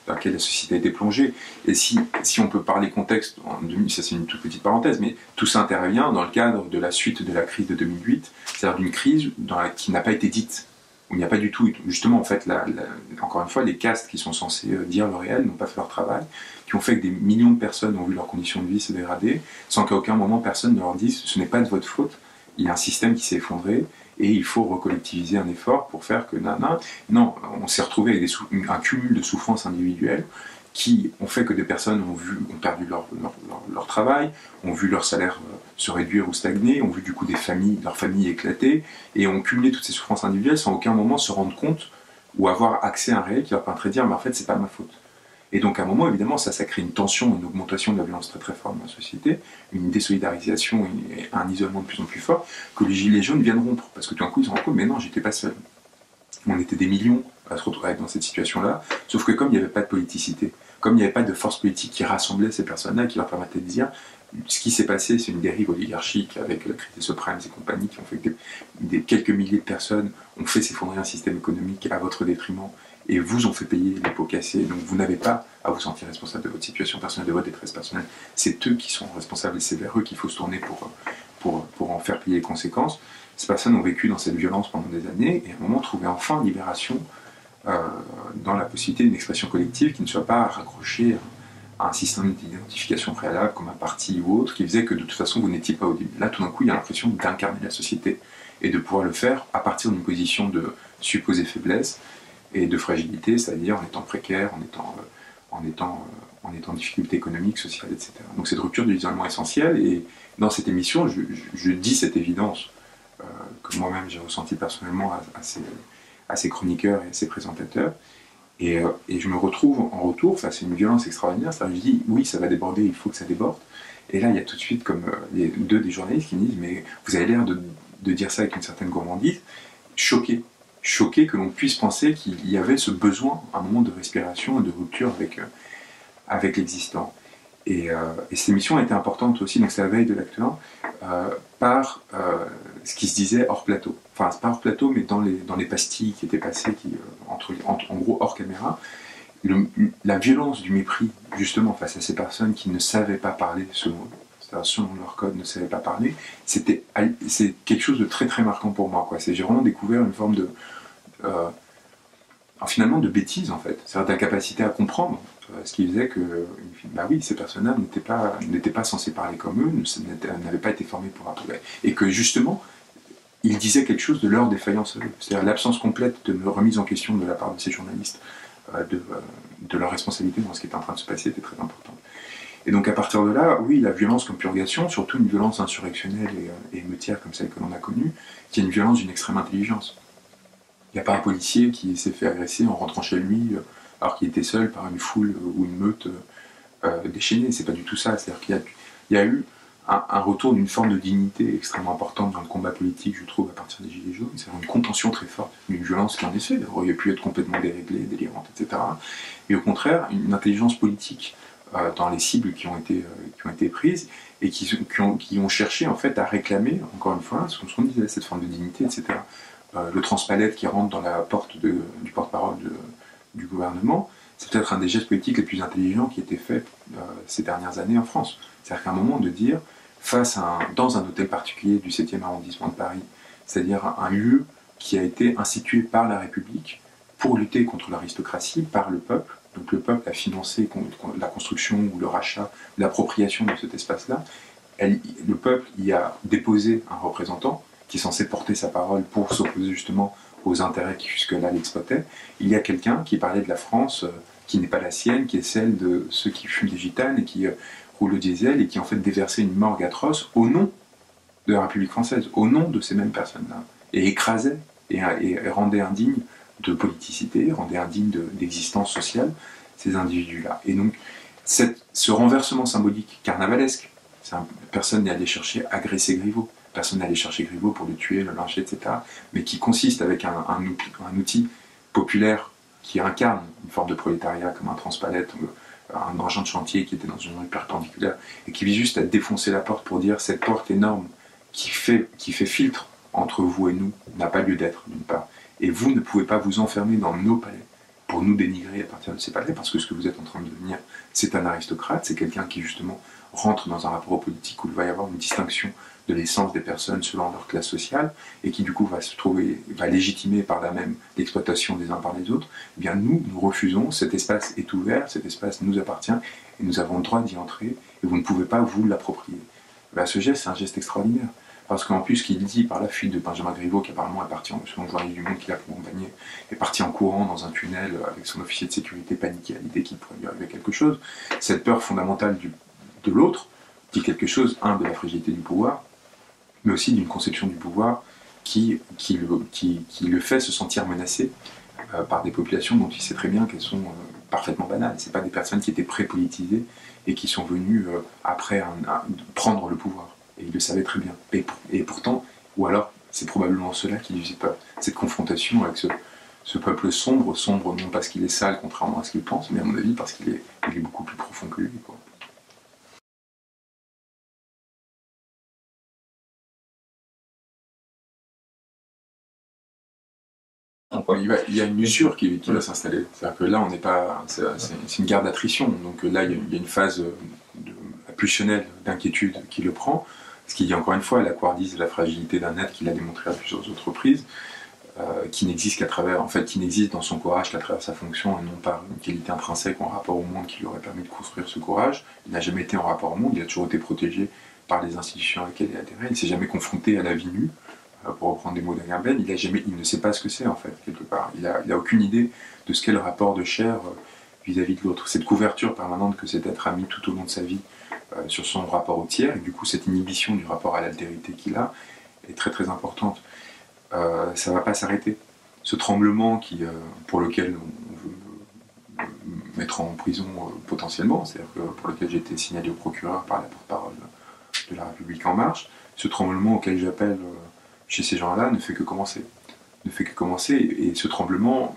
dans lequel la société a été plongée. Et si on peut parler contexte, ça c'est une toute petite parenthèse, mais tout ça intervient dans le cadre de la suite de la crise de 2008, c'est-à-dire d'une crise qui n'a pas été dite, où il n'y a pas du tout, justement en fait, encore une fois, les castes qui sont censés dire le réel n'ont pas fait leur travail, qui ont fait que des millions de personnes ont vu leurs conditions de vie se dégrader, sans qu'à aucun moment personne ne leur dise ce n'est pas de votre faute. Il y a un système qui s'est effondré et il faut recollectiviser un effort pour faire que non, on s'est retrouvé avec un cumul de souffrances individuelles qui ont fait que des personnes ont perdu leur travail, ont vu leur salaire se réduire ou stagner, ont vu du coup leurs familles éclater et ont cumulé toutes ces souffrances individuelles sans aucun moment se rendre compte ou avoir accès à un réel qui leur permettrait de dire mais en fait c'est pas ma faute. Et donc à un moment, évidemment, ça crée une tension, une augmentation de la violence très très forte dans la société, une désolidarisation et un isolement de plus en plus fort, que les gilets jaunes viennent rompre. Parce que tout d'un coup, ils se rendent compte, mais non, j'étais pas seul. On était des millions à se retrouver dans cette situation-là, sauf que comme il n'y avait pas de politicité, comme il n'y avait pas de force politique qui rassemblait ces personnes-là, qui leur permettait de dire, ce qui s'est passé, c'est une dérive oligarchique avec la crise des subprimes et compagnie qui ont fait que des quelques milliers de personnes ont fait s'effondrer un système économique à votre détriment et vous ont fait payer les pots cassés. Donc vous n'avez pas à vous sentir responsable de votre situation personnelle, de votre détresse personnelle. C'est eux qui sont responsables et c'est vers eux qu'il faut se tourner pour en faire payer les conséquences. Ces personnes ont vécu dans cette violence pendant des années et à un moment trouvé enfin libération dans la possibilité d'une expression collective qui ne soit pas raccrochée à un système d'identification préalable comme un parti ou autre qui faisait que de toute façon vous n'étiez pas audible. Là tout d'un coup il y a l'impression d'incarner la société et de pouvoir le faire à partir d'une position de supposée faiblesse et de fragilité, c'est-à-dire en étant précaire, en étant en difficulté économique, sociale, etc. Donc cette rupture de l'isolement essentiel, et dans cette émission, je dis cette évidence que moi-même j'ai ressentie personnellement à ces chroniqueurs et à ces présentateurs, et je me retrouve en retour face à une violence extraordinaire, c'est-à-dire je dis oui, ça va déborder, il faut que ça déborde, et là il y a tout de suite comme deux des journalistes qui me disent mais vous avez l'air de dire ça avec une certaine gourmandise, choqué que l'on puisse penser qu'il y avait ce besoin, un moment de respiration et de rupture avec l'existant. Et cette émission a été importante aussi, donc c'est la veille de l'acte 1, par ce qui se disait hors plateau. Enfin, c'est pas hors plateau, mais dans les pastilles qui étaient passées, en gros hors caméra, la violence du mépris, justement, face à ces personnes qui ne savaient pas parler selon leur code, ne savaient pas parler, c'est quelque chose de très très marquant pour moi. J'ai vraiment découvert une forme finalement de bêtise en fait, c'est-à-dire d'incapacité à comprendre ce qui faisait que, bah oui, ces personnes-là n'étaient pas censées parler comme eux, n'avaient pas été formées pour apprendre, et que justement, ils disaient quelque chose de leur défaillance à eux, c'est-à-dire l'absence complète de remise en question de la part de ces journalistes, de leur responsabilité dans ce qui était en train de se passer était très importante. Et donc à partir de là, oui, la violence comme purgation, surtout une violence insurrectionnelle et émeutière comme celle que l'on a connue, qui est une violence d'une extrême intelligence. Il n'y a pas un policier qui s'est fait agresser en rentrant chez lui alors qu'il était seul par une foule ou une meute déchaînée. C'est pas du tout ça. C'est-à-dire qu'il y a eu un retour d'une forme de dignité extrêmement importante dans le combat politique, je trouve, à partir des Gilets jaunes. C'est une contention très forte, une violence qui en effet aurait pu être complètement déréglée, délirante, etc. Mais au contraire, une intelligence politique dans les cibles qui ont été prises et qui ont cherché en fait à réclamer, encore une fois, ce qu'on disait, cette forme de dignité, etc. Le transpalette qui rentre dans la porte du porte-parole du gouvernement, c'est peut-être un des gestes politiques les plus intelligents qui a été fait ces dernières années en France. C'est-à-dire qu'à un moment de dire, dans un hôtel particulier du 7e arrondissement de Paris, c'est-à-dire un lieu qui a été institué par la République pour lutter contre l'aristocratie, par le peuple. Donc le peuple a financé la construction ou le rachat, l'appropriation de cet espace-là. Le peuple y a déposé un représentant qui est censé porter sa parole pour s'opposer justement aux intérêts qui jusque-là l'exploitaient. Il y a quelqu'un qui parlait de la France qui n'est pas la sienne, qui est celle de ceux qui fument des gitanes et qui roulent le diesel et qui en fait déversait une morgue atroce au nom de la République française, au nom de ces mêmes personnes-là, et écrasait et rendait indigne de politicité, rendait indigne d'existence sociale ces individus-là. Et donc ce renversement symbolique carnavalesque, personne n'est allé chercher agresser Griveaux, personne n'est allé chercher Griveaux pour le tuer, le lyncher, etc., mais qui consiste avec un outil populaire qui incarne une forme de prolétariat comme un transpalette, un engin de chantier qui était dans une rue perpendiculaire, et qui vise juste à défoncer la porte pour dire cette porte énorme qui fait filtre entre vous et nous n'a pas lieu d'être, d'une part. Et vous ne pouvez pas vous enfermer dans nos palais pour nous dénigrer à partir de ces palais, parce que ce que vous êtes en train de devenir, c'est un aristocrate, c'est quelqu'un qui justement rentre dans un rapport politique où il va y avoir une distinction de l'essence des personnes selon leur classe sociale, et qui du coup va légitimer par là même l'exploitation des uns par les autres. Eh bien nous refusons, cet espace est ouvert, cet espace nous appartient, et nous avons le droit d'y entrer, et vous ne pouvez pas vous l'approprier. Ben, ce geste, c'est un geste extraordinaire. Parce qu'en plus, ce qu'il dit par la fuite de Benjamin Griveaux, qui apparemment est parti, selon le journal du Monde qu'il a accompagné, est parti en courant dans un tunnel avec son officier de sécurité paniqué à l'idée qu'il pourrait lui arriver quelque chose, cette peur fondamentale de l'autre dit quelque chose, de la fragilité du pouvoir, mais aussi d'une conception du pouvoir qui le fait se sentir menacé par des populations dont il sait très bien qu'elles sont parfaitement banales. Ce ne sont pas des personnes qui étaient pré-politisées et qui sont venues après prendre le pouvoir. Et il le savait très bien. Et pourtant, ou alors, c'est probablement cela qui lui faisait peur. Cette confrontation avec ce peuple sombre non parce qu'il est sale, contrairement à ce qu'il pense, mais à mon avis parce qu'il est beaucoup plus profond que lui, quoi. Il y a une usure qui va s'installer. C'est-à-dire que là, on n'est pas. C'est une guerre d'attrition. Donc là, il y a une phase pulsionnelle d'inquiétude qui le prend. Ce qui dit encore une fois la couardise et la fragilité d'un être qu'il a démontré à plusieurs autres reprises, qui n'existe qu'à travers, en fait, qui n'existe dans son courage qu'à travers sa fonction et non par une qualité intrinsèque ou un rapport au monde qui lui aurait permis de construire ce courage. Il n'a jamais été en rapport au monde, il a toujours été protégé par les institutions à lesquelles il a adhéré. Il ne s'est jamais confronté à la vie nue, pour reprendre des mots d'Agamben. Il ne sait pas ce que c'est, en fait, quelque part. Il n'a aucune idée de ce qu'est le rapport de chair vis-à-vis de l'autre. Cette couverture permanente que cet être a mis tout au long de sa vie sur son rapport au tiers, et du coup cette inhibition du rapport à l'altérité qu'il a est très très importante. Ça ne va pas s'arrêter. Ce tremblement pour lequel on veut me mettre en prison potentiellement, c'est-à-dire pour lequel j'ai été signalé au procureur par la porte-parole de la République En Marche, ce tremblement auquel j'appelle chez ces gens-là ne fait que commencer. Ne fait que commencer, et ce tremblement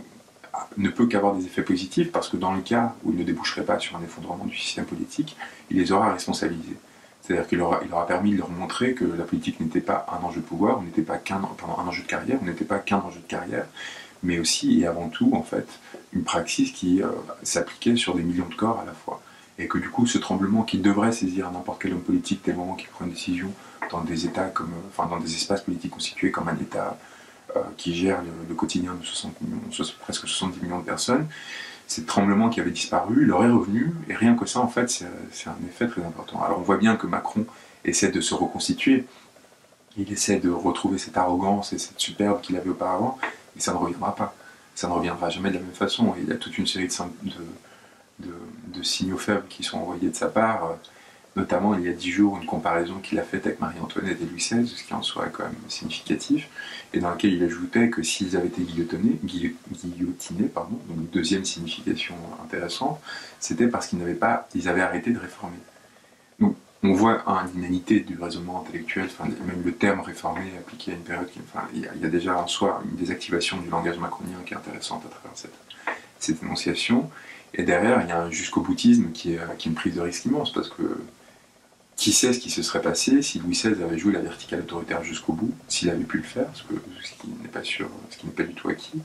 ne peut qu'avoir des effets positifs, parce que dans le cas où il ne déboucherait pas sur un effondrement du système politique, il les aura responsabilisés. C'est-à-dire qu'il aura permis de leur montrer que la politique n'était pas un enjeu de pouvoir, on n'était pas un enjeu de carrière, on n'était pas qu'un enjeu de carrière, mais aussi et avant tout, en fait, une praxis qui s'appliquait sur des millions de corps à la fois. Et que du coup, ce tremblement qui devrait saisir n'importe quel homme politique dès le moment qu'il prend une décision dans des États dans des espaces politiques constitués comme un État qui gère le quotidien de presque 70 millions de personnes, ces tremblements qui avaient disparu leur est revenu, et rien que ça, en fait, c'est un effet très important. Alors on voit bien que Macron essaie de se reconstituer, il essaie de retrouver cette arrogance et cette superbe qu'il avait auparavant, mais ça ne reviendra pas. Ça ne reviendra jamais de la même façon, et il y a toute une série de signaux faibles qui sont envoyés de sa part. Notamment, il y a 10 jours, une comparaison qu'il a faite avec Marie-Antoinette et Louis XVI, ce qui en soi est quand même significatif, et dans laquelle il ajoutait que s'ils avaient été guillotinés, donc deuxième signification intéressante, c'était parce qu'ils avaient arrêté de réformer. Donc, on voit l'inanité du raisonnement intellectuel, même le terme réformer appliqué à une période il y a déjà en soi une désactivation du langage macronien qui est intéressante à travers cette énonciation. Et derrière, il y a un jusqu'au-boutisme qui est une prise de risque immense, parce que qui sait ce qui se serait passé si Louis XVI avait joué la verticale autoritaire jusqu'au bout, s'il avait pu le faire, ce qui n'est pas sûr, ce qui n'est pas du tout acquis,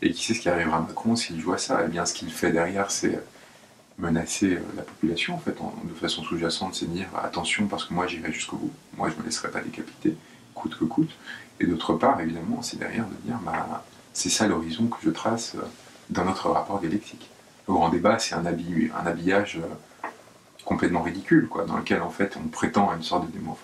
et qui sait ce qui arrivera à Macron s'il joue à ça. Eh bien, ce qu'il fait derrière, c'est menacer la population, en fait, de façon sous-jacente, c'est dire attention, parce que moi j'irai jusqu'au bout, moi je ne me laisserai pas décapiter, coûte que coûte. Et d'autre part, évidemment, c'est derrière de dire, c'est ça l'horizon que je trace dans notre rapport dialectique. Le grand débat, c'est un habillage complètement ridicule, quoi, dans lequel en fait on prétend à une sorte de démo,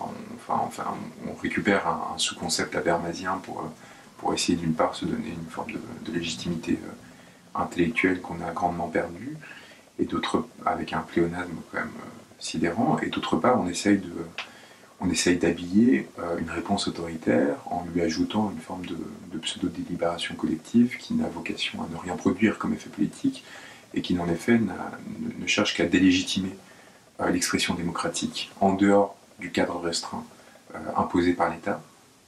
on récupère un sous-concept habermasien pour essayer d'une part se donner une forme de légitimité intellectuelle qu'on a grandement perdue, et d'autre, avec un pléonasme quand même sidérant, et d'autre part on essaye d'habiller une réponse autoritaire en lui ajoutant une forme de pseudo-délibération collective qui n'a vocation à ne rien produire comme effet politique et qui, en effet, ne cherche qu'à délégitimer l'expression démocratique en dehors du cadre restreint imposé par l'État,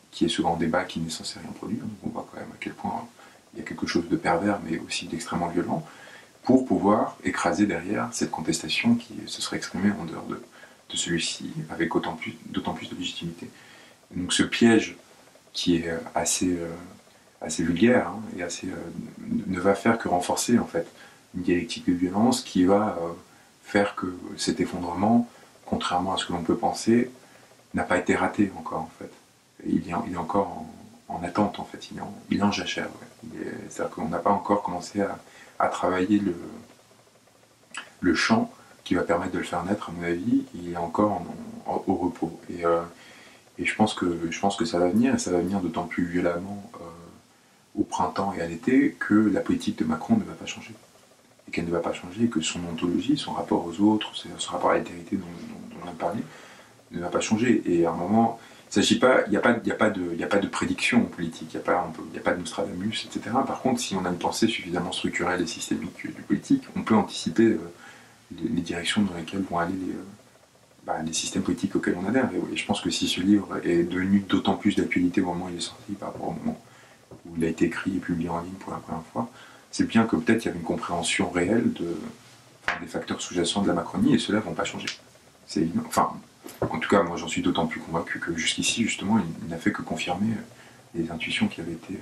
qui est ce grand débat qui n'est censé rien produire. Donc on voit quand même à quel point il y a quelque chose de pervers, mais aussi d'extrêmement violent, pour pouvoir écraser derrière cette contestation qui se serait exprimée en dehors de celui-ci, avec d'autant plus de légitimité. Et donc ce piège qui est assez vulgaire et ne va faire que renforcer en fait une dialectique de violence qui va faire que cet effondrement, contrairement à ce que l'on peut penser, n'a pas été raté encore en fait. Et il est encore en attente en fait, il est en jachère. Ouais. C'est-à-dire qu'on n'a pas encore commencé à travailler le champ qui va permettre de le faire naître, à mon avis. Il est encore au repos. Et je pense que ça va venir, et ça va venir d'autant plus violemment au printemps et à l'été que la politique de Macron ne va pas changer. Et qu'elle ne va pas changer, et que son ontologie, son rapport aux autres, son rapport à l'altérité dont on vient de parler, ne va pas changer. Et à un moment, il s'agit pas, il n'y a pas de prédiction politique, il n'y a pas de Nostradamus, etc. Par contre, si on a une pensée suffisamment structurelle et systémique du politique, on peut anticiper les directions dans lesquelles vont aller les systèmes politiques auxquels on adhère. Et je pense que si ce livre est devenu d'autant plus d'actualité au moment où il est sorti par rapport au moment où il a été écrit et publié en ligne pour la première fois, c'est bien que peut-être il y avait une compréhension réelle des facteurs sous-jacents de la Macronie, et ceux-là ne vont pas changer. C'est évident. Enfin, en tout cas, moi j'en suis d'autant plus convaincu que jusqu'ici, justement, il n'a fait que confirmer les intuitions qui avaient été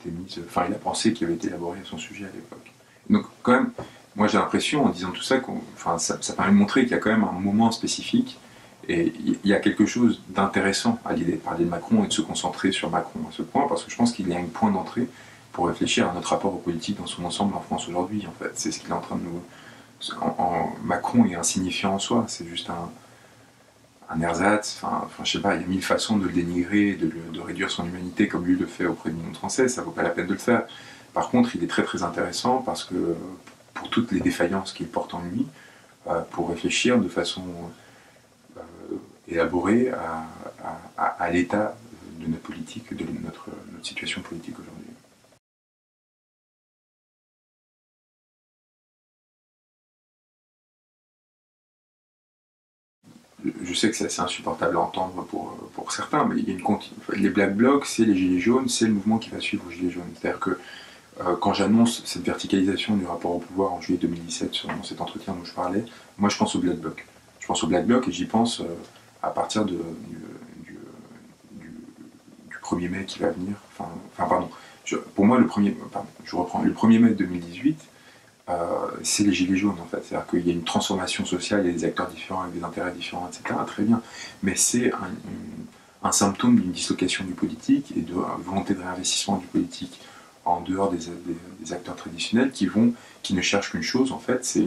mises, et la pensée qui avait été élaborée à son sujet à l'époque. Donc, quand même, moi j'ai l'impression, en disant tout ça, ça permet de montrer qu'il y a quand même un moment spécifique, et il y a quelque chose d'intéressant à l'idée de parler de Macron et de se concentrer sur Macron à ce point, parce que je pense qu'il y a un point d'entrée pour réfléchir à notre rapport aux politiques dans son ensemble en France aujourd'hui, en fait. C'est ce qu'il est en train de nous... Macron est insignifiant en soi, c'est juste un ersatz, je sais pas, il y a mille façons de le dénigrer, de réduire son humanité comme lui le fait auprès du monde français, ça vaut pas la peine de le faire. Par contre, il est très très intéressant parce que pour toutes les défaillances qu'il porte en lui, pour réfléchir de façon élaborée à l'état de notre politique, de notre situation politique aujourd'hui. Je sais que c'est assez insupportable à entendre pour certains, mais il y a les Black Blocs, c'est les Gilets jaunes, c'est le mouvement qui va suivre aux Gilets jaunes. C'est-à-dire que quand j'annonce cette verticalisation du rapport au pouvoir en juillet 2017 dans cet entretien dont je parlais, moi je pense aux Black Blocs. Je pense aux Black Blocs et j'y pense à partir du 1er mai qui va venir. Pour moi, le 1er mai 2018, c'est les gilets jaunes en fait. C'est-à-dire qu'il y a une transformation sociale, il y a des acteurs différents avec des intérêts différents, etc. Très bien. Mais c'est un symptôme d'une dislocation du politique et de volonté de réinvestissement du politique en dehors des acteurs traditionnels qui ne cherchent qu'une chose en fait, c'est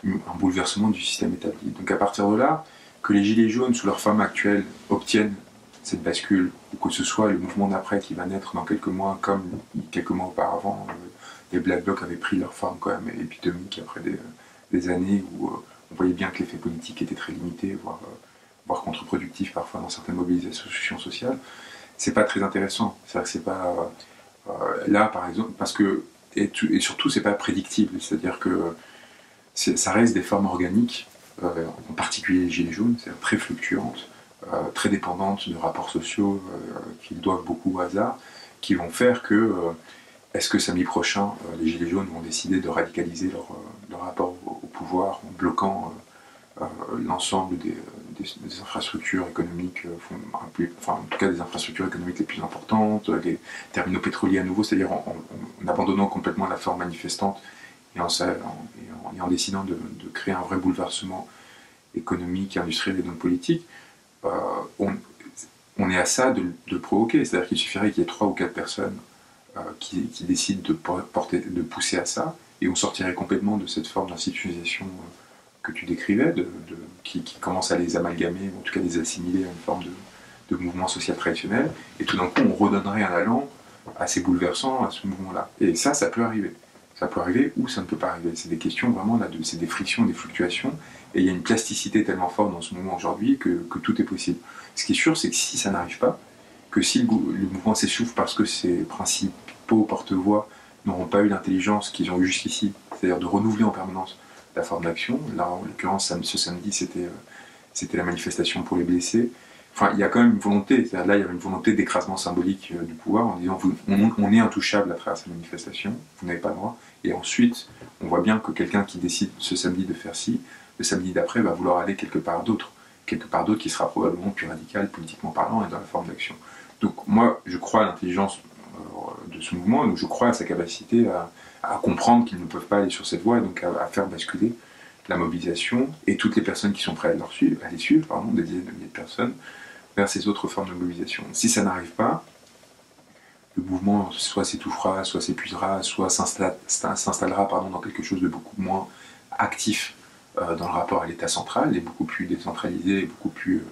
un bouleversement du système établi. Donc à partir de là, que les gilets jaunes sous leur forme actuelle obtiennent cette bascule, ou que ce soit le mouvement d'après qui va naître dans quelques mois, comme quelques mois auparavant, les Black Blocs avaient pris leur forme quand même épitomique après des années où on voyait bien que l'effet politique était très limité, voire contre-productif parfois dans certaines mobilisations sociales. C'est pas très intéressant. C'est-à-dire que c'est pas là par exemple parce que et surtout c'est pas prédictible. C'est-à-dire que ça reste des formes organiques, en particulier les gilets jaunes, c'est-à-dire très fluctuantes, très dépendantes de rapports sociaux qui doivent beaucoup au hasard, qui vont faire que est-ce que samedi prochain, les Gilets jaunes vont décider de radicaliser leur rapport au pouvoir en bloquant l'ensemble des infrastructures économiques, en tout cas des infrastructures économiques les plus importantes, les terminaux pétroliers à nouveau, c'est-à-dire en abandonnant complètement la forme manifestante et en décidant de créer un vrai bouleversement économique, industriel et donc politique. on est à ça de le provoquer. C'est-à-dire qu'il suffirait qu'il y ait 3 ou 4 personnes qui décident de pousser à ça, et on sortirait complètement de cette forme d'institutionnalisation que tu décrivais, qui commence à les amalgamer, ou en tout cas les assimiler à une forme de mouvement social traditionnel, et tout d'un coup on redonnerait un allant assez bouleversant à ce mouvement-là. Et ça peut arriver. Ça peut arriver ou ça ne peut pas arriver. C'est des questions vraiment, c'est des frictions, des fluctuations, et il y a une plasticité tellement forte dans ce mouvement aujourd'hui que tout est possible. Ce qui est sûr, c'est que si ça n'arrive pas, que si le mouvement s'essouffle parce que ses principaux porte-voix n'auront pas eu l'intelligence qu'ils ont eu jusqu'ici, c'est-à-dire de renouveler en permanence la forme d'action. Là, en l'occurrence, ce samedi, c'était la manifestation pour les blessés. Enfin, il y a quand même une volonté, c'est-à-dire là, il y avait une volonté d'écrasement symbolique du pouvoir en disant on est intouchable à travers cette manifestation, vous n'avez pas le droit. Et ensuite, on voit bien que quelqu'un qui décide ce samedi de faire ci, le samedi d'après va vouloir aller quelque part d'autre qui sera probablement plus radical politiquement parlant et dans la forme d'action. Donc moi, je crois à l'intelligence de ce mouvement, donc je crois à sa capacité à comprendre qu'ils ne peuvent pas aller sur cette voie, et donc à faire basculer la mobilisation et toutes les personnes qui sont prêtes à les suivre, des dizaines de milliers de personnes, vers ces autres formes de mobilisation. Si ça n'arrive pas, le mouvement soit s'étouffera, soit s'épuisera, soit s'installera dans quelque chose de beaucoup moins actif dans le rapport à l'État central, et beaucoup plus décentralisé, et beaucoup plus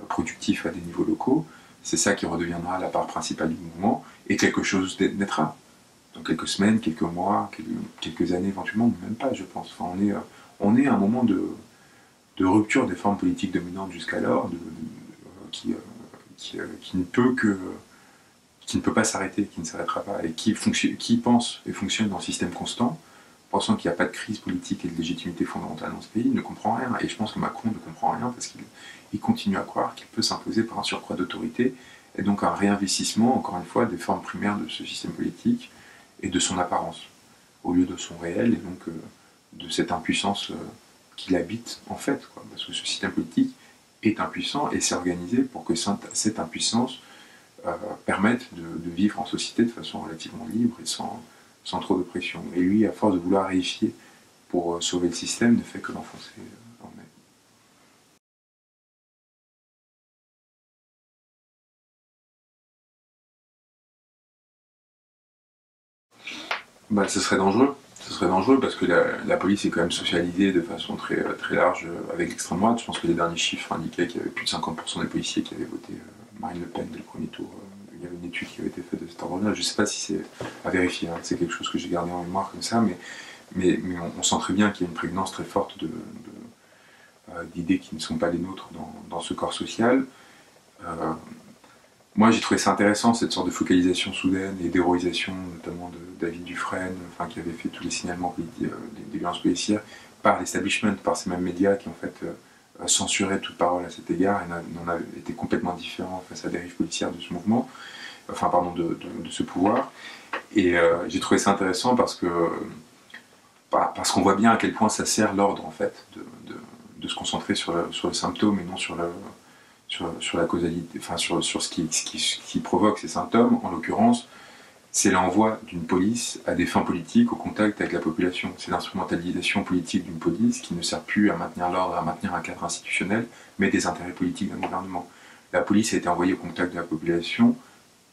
productif à des niveaux locaux. C'est ça qui redeviendra la part principale du mouvement, et quelque chose naîtra. Dans quelques semaines, quelques mois, quelques années éventuellement, même pas, je pense. Enfin, on est à un moment de rupture des formes politiques dominantes jusqu'alors, qui ne peut pas s'arrêter, qui ne s'arrêtera pas, et qui pense et fonctionne dans le système constant, pensant qu'il n'y a pas de crise politique et de légitimité fondamentale dans ce pays, ne comprend rien. Et je pense que Macron ne comprend rien parce qu'il continue à croire qu'il peut s'imposer par un surcroît d'autorité, et donc un réinvestissement, encore une fois, des formes primaires de ce système politique et de son apparence, au lieu de son réel, et donc de cette impuissance qui l'habite en fait, parce que ce système politique est impuissant et s'est organisé pour que cette impuissance permette de vivre en société de façon relativement libre et sans trop de pression. Et lui, à force de vouloir réifier pour sauver le système, ne fait que l'enfoncer en même. Ce serait dangereux. Ce serait dangereux parce que la police est quand même socialisée de façon très, très large avec l'extrême droite. Je pense que les derniers chiffres indiquaient qu'il y avait plus de 50% des policiers qui avaient voté Marine Le Pen dès le premier tour. Il y avait une étude qui avait été faite de cet ordre-là. Je ne sais pas si c'est à vérifier, hein. C'est quelque chose que j'ai gardé en mémoire comme ça, mais on sent très bien qu'il y a une prégnance très forte d'idées qui ne sont pas les nôtres dans ce corps social. Moi, j'ai trouvé ça intéressant, cette sorte de focalisation soudaine et d'héroïsation, notamment de David Dufresne, qui avait fait tous les signalements des violences policières, par l'establishment, par ces mêmes médias qui, en fait, censuraient toute parole à cet égard et n'en avaient été complètement différents face à la dérive policière de ce mouvement, de ce pouvoir. Et j'ai trouvé ça intéressant parce qu'on voit bien à quel point ça sert l'ordre, en fait, de se concentrer sur le symptôme et non sur la causalité, sur ce qui provoque ces symptômes. En l'occurrence, c'est l'envoi d'une police à des fins politiques au contact avec la population. C'est l'instrumentalisation politique d'une police qui ne sert plus à maintenir l'ordre, à maintenir un cadre institutionnel, mais des intérêts politiques d'un gouvernement. La police a été envoyée au contact de la population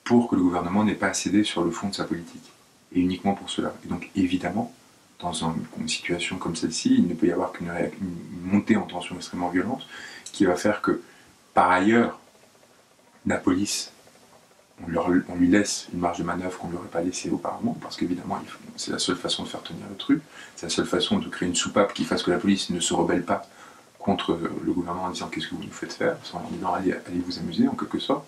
pour que le gouvernement n'ait pas à céder sur le fond de sa politique, et uniquement pour cela. Et donc, évidemment, dans une situation comme celle-ci, il ne peut y avoir qu'une montée en tension extrêmement violente qui va faire que, par ailleurs, la police, on lui laisse une marge de manœuvre qu'on ne lui aurait pas laissée auparavant, parce qu'évidemment, c'est la seule façon de faire tenir le truc, c'est la seule façon de créer une soupape qui fasse que la police ne se rebelle pas contre le gouvernement en disant qu'est-ce que vous nous faites faire, en leur disant allez vous amuser en quelque sorte.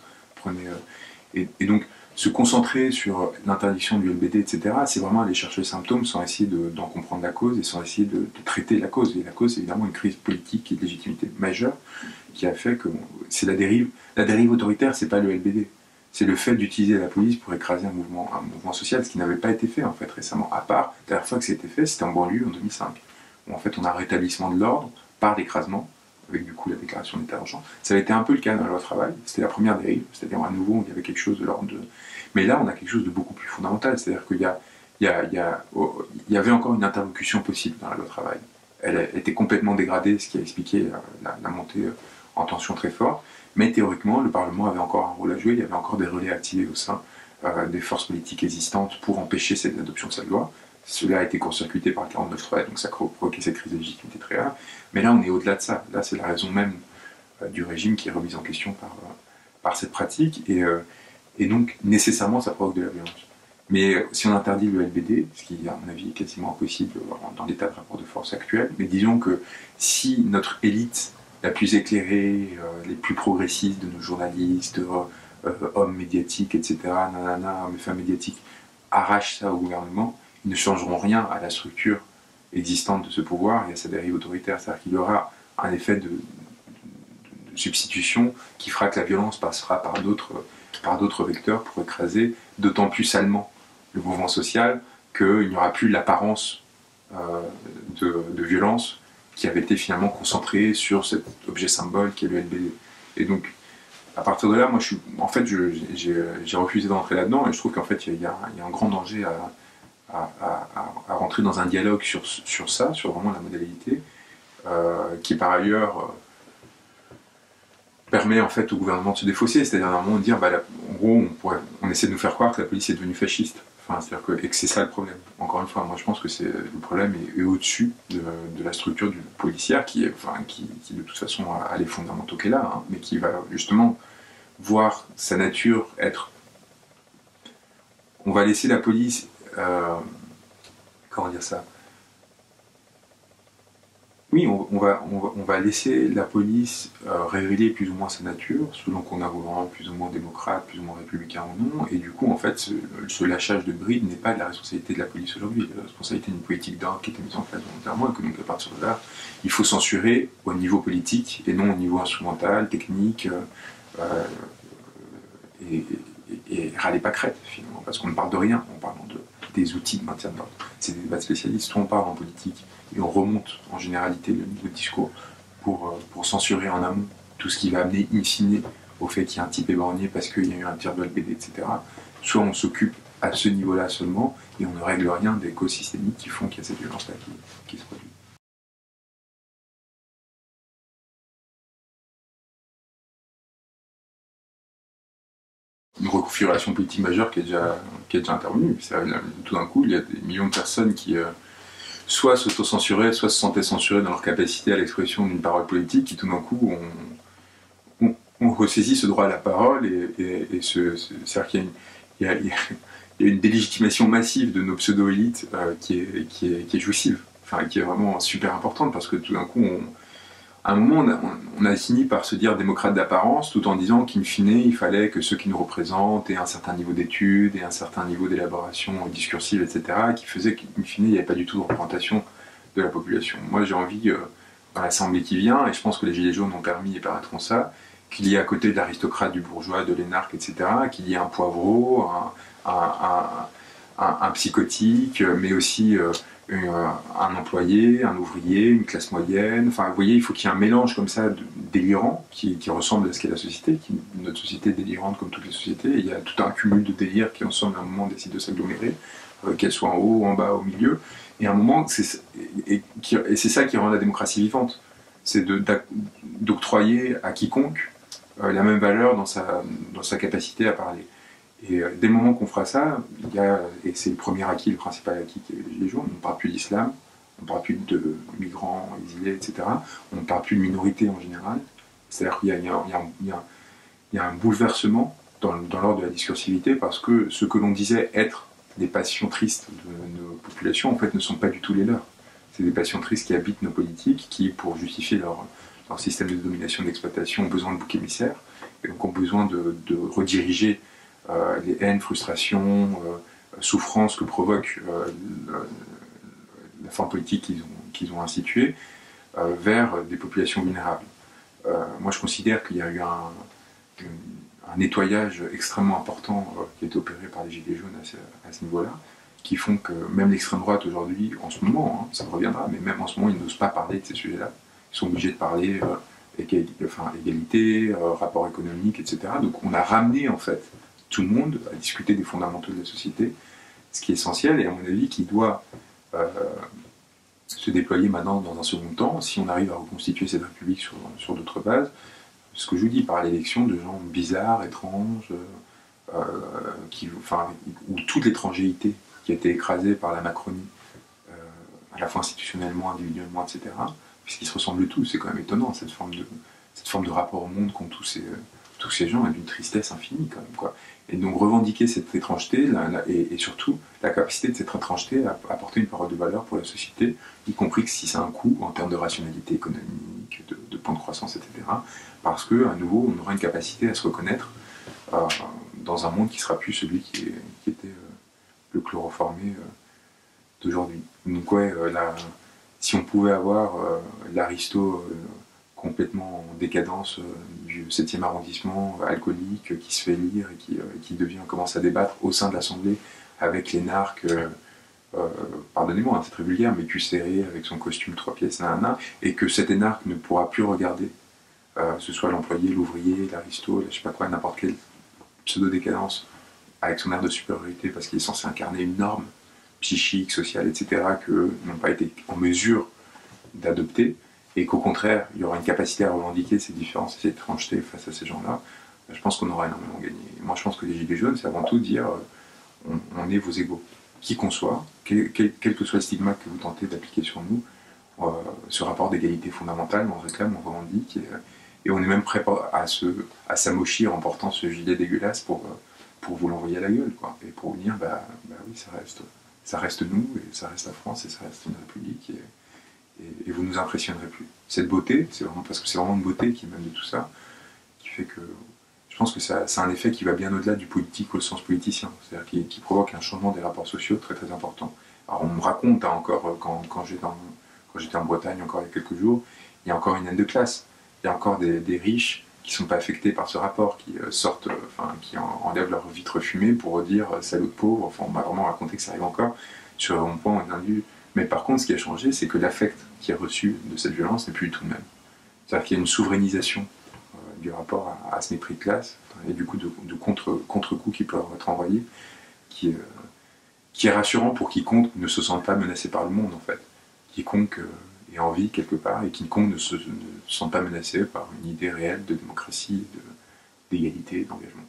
Et donc, se concentrer sur l'interdiction du LBD, etc., c'est vraiment aller chercher le symptôme sans essayer d'en comprendre la cause et sans essayer de traiter la cause. Et la cause, c'est évidemment une crise politique et de légitimité majeure qui a fait que c'est la dérive. La dérive autoritaire, c'est pas le LBD. C'est le fait d'utiliser la police pour écraser un mouvement social, ce qui n'avait pas été fait en fait récemment. À part, la dernière fois que c'était fait, c'était en banlieue en 2005. Où en fait on a un rétablissement de l'ordre par l'écrasement, avec du coup la déclaration d'état d'urgence. Ça avait été un peu le cas dans la loi travail, c'était la première dérive, c'est-à-dire à nouveau il y avait quelque chose de l'ordre de... Mais là on a quelque chose de beaucoup plus fondamental, c'est-à-dire qu'il y avait encore une interlocution possible dans la loi travail. Elle était complètement dégradée, ce qui a expliqué la montée en tension très forte, mais théoriquement, le Parlement avait encore un rôle à jouer, il y avait encore des relais activés au sein des forces politiques existantes pour empêcher cette adoption de cette loi. Cela a été court-circuité par le 49.3, donc ça a provoqué cette crise de légitimité très grave. Mais là, on est au-delà de ça. Là, c'est la raison même du régime qui est remise en question par cette pratique, et donc, nécessairement, ça provoque de la violence. Mais si on interdit le LBD, ce qui, à mon avis, est quasiment impossible dans l'état de rapport de force actuel, mais disons que si notre élite la plus éclairée, les plus progressistes de nos journalistes, hommes médiatiques, etc., nanana, hommes et femmes médiatiques, arrachent ça au gouvernement, ils ne changeront rien à la structure existante de ce pouvoir et à sa dérive autoritaire. C'est-à-dire qu'il y aura un effet de substitution qui fera que la violence passera par d'autres vecteurs pour écraser d'autant plus salement le mouvement social qu'il n'y aura plus l'apparence de violence qui avait été finalement concentrée sur cet objet symbole qui est le LBD. Et donc, à partir de là, moi, j'ai refusé d'entrer là-dedans, et je trouve qu'en fait, il y a un grand danger à rentrer dans un dialogue sur ça, sur vraiment la modalité, qui par ailleurs permet en fait au gouvernement de se défausser, c'est-à-dire à un moment de dire, bah, là, en gros, on essaie de nous faire croire que la police est devenue fasciste. Enfin, et que c'est ça le problème. Encore une fois, moi je pense que le problème est au-dessus de la structure policière qui de toute façon a les fondamentaux qu'elle a, hein, mais qui va justement voir sa nature être... On va laisser la police... comment dire ça? Oui, on va laisser la police révéler plus ou moins sa nature, selon qu'on a un gouvernement plus ou moins démocrate, plus ou moins républicain ou non, et du coup, en fait, ce lâchage de bride n'est pas de la responsabilité de la police aujourd'hui, la responsabilité d'une politique d'ordre qui était mise en place volontairement, et que donc à partir de là, il faut censurer au niveau politique, et non au niveau instrumental, technique, et râler pas crête, finalement, parce qu'on ne parle de rien en parlant des outils de maintien de l'ordre. C'est des débats spécialistes, on parle en politique, et on remonte en généralité le niveau de discours pour censurer en amont tout ce qui va amener in fine au fait qu'il y a un type éborgné parce qu'il y a eu un tir de LBD, etc. Soit on s'occupe à ce niveau-là seulement et on ne règle rien des causes systémiques qui font qu'il y a cette violence-là qui se produit. Une reconfiguration politique majeure qui est déjà intervenue. Tout d'un coup, il y a des millions de personnes qui soit s'auto-censuraient, soit se sentaient censurées dans leur capacité à l'expression d'une parole politique, qui tout d'un coup ont ressaisi ce droit à la parole, c'est-à-dire qu'il y a une délégitimation massive de nos pseudo-élites qui est jouissive, enfin, qui est vraiment super importante, parce que tout d'un coup, à un moment, on a fini par se dire démocrate d'apparence, tout en disant qu'in fine, il fallait que ceux qui nous représentent aient un certain niveau d'études et un certain niveau d'élaboration discursive, etc., qui faisait qu'in fine, il n'y avait pas du tout de représentation de la population. Moi, j'ai envie, dans l'Assemblée qui vient, et je pense que les Gilets jaunes ont permis et permettront ça, qu'il y ait à côté de l'aristocrate, du bourgeois, de l'énarque, etc., qu'il y ait un poivreau, un psychotique, mais aussi... un employé, un ouvrier, une classe moyenne. Enfin, vous voyez, il faut qu'il y ait un mélange comme ça délirant qui ressemble à ce qu'est la société, notre société est délirante comme toutes les sociétés. Et il y a tout un cumul de délires qui ensemble à un moment décident de s'agglomérer, qu'elles soient en haut, en bas, au milieu. Et à un moment, c'est ça qui rend la démocratie vivante. C'est d'octroyer à quiconque la même valeur dans sa capacité à parler. Et dès le moment qu'on fera ça, et c'est le premier acquis, le principal acquis qui est les Gilets jaunes, on ne parle plus d'islam, on ne parle plus de migrants, exilés, etc. On ne parle plus de minorités en général. C'est-à-dire qu'il y a un bouleversement dans l'ordre de la discursivité, parce que ce que l'on disait être des passions tristes de nos populations, en fait, ne sont pas du tout les leurs. C'est des passions tristes qui habitent nos politiques, qui, pour justifier leur système de domination et d'exploitation, ont besoin de boucs émissaires, et donc ont besoin de rediriger les haines, frustrations, souffrances que provoque la forme politique qu'ils ont instituée vers des populations vulnérables. Moi, je considère qu'il y a eu un nettoyage extrêmement important qui a été opéré par les Gilets jaunes à ce niveau-là, qui font que même l'extrême droite aujourd'hui, en ce moment, hein, ça reviendra, mais même en ce moment, ils n'osent pas parler de ces sujets-là. Ils sont obligés de parler égalité, rapport économique, etc. Donc on a ramené en fait tout le monde à discuter des fondamentaux de la société, ce qui est essentiel et à mon avis qui doit se déployer maintenant dans un second temps, si on arrive à reconstituer cette République sur d'autres bases, ce que je vous dis, par l'élection de gens bizarres, étranges, où toute l'étrangérité qui a été écrasée par la Macronie, à la fois institutionnellement, individuellement, etc., puisqu'ils se ressemblent tous, c'est quand même étonnant, cette forme de rapport au monde qu'ont tous ces gens, est d'une tristesse infinie quand même, quoi. Et donc revendiquer cette étrangeté, et surtout la capacité de cette étrangeté à apporter une parole de valeur pour la société, y compris que si c'est un coût en termes de rationalité économique, de point de croissance, etc., parce qu'à nouveau, on aura une capacité à se reconnaître dans un monde qui sera plus celui qui était le chloroformé d'aujourd'hui. Donc ouais, si on pouvait avoir l'aristo complètement en décadence du 7e arrondissement, alcoolique, qui se fait lire et qui commence à débattre au sein de l'Assemblée avec l'énarque, pardonnez-moi, hein, c'est très vulgaire, mais cul serré, avec son costume 3 pièces, et que cet énarque ne pourra plus regarder, ce soit l'employé, l'ouvrier, l'aristo, je sais pas quoi, n'importe quelle pseudo-décadence, avec son air de supériorité, parce qu'il est censé incarner une norme psychique, sociale, etc., qu'eux n'ont pas été en mesure d'adopter, et qu'au contraire, il y aura une capacité à revendiquer ces différences et cette étrangeté face à ces gens-là, je pense qu'on aura énormément gagné. Et moi, je pense que les Gilets jaunes, c'est avant tout dire on est vos égaux. Qui qu'on soit, quel que soit le stigmate que vous tentez d'appliquer sur nous, ce rapport d'égalité fondamentale, on réclame, on revendique, et on est même prêt à s'amochir en portant ce gilet dégueulasse pour vous l'envoyer à la gueule, quoi. Et pour vous dire, bah oui, ça reste nous, et ça reste la France, et ça reste une république, et vous ne nous impressionnerez plus. Cette beauté, parce que c'est vraiment une beauté qui émane de tout ça, qui fait que je pense que ça a un effet qui va bien au-delà du politique au sens politicien, c'est-à-dire qui provoque un changement des rapports sociaux très très important. Alors on me raconte encore, quand j'étais en Bretagne encore il y a quelques jours, il y a encore une haine de classe, il y a encore des riches qui ne sont pas affectés par ce rapport, qui qui enlèvent leur vitre fumée pour dire salaud de pauvre, enfin on m'a vraiment raconté que ça arrive encore sur le rond-point ou d'un lieu. Mais par contre, ce qui a changé, c'est que l'affect qui est reçu de cette violence n'est plus du tout le même. C'est-à-dire qu'il y a une souverainisation du rapport à ce mépris de classe, et du coup de contre-coups qui peuvent être envoyés, qui est rassurant pour quiconque ne se sent pas menacé par le monde, en fait. Quiconque est en vie quelque part, et quiconque ne se sent pas menacé par une idée réelle de démocratie, d'égalité, d'engagement.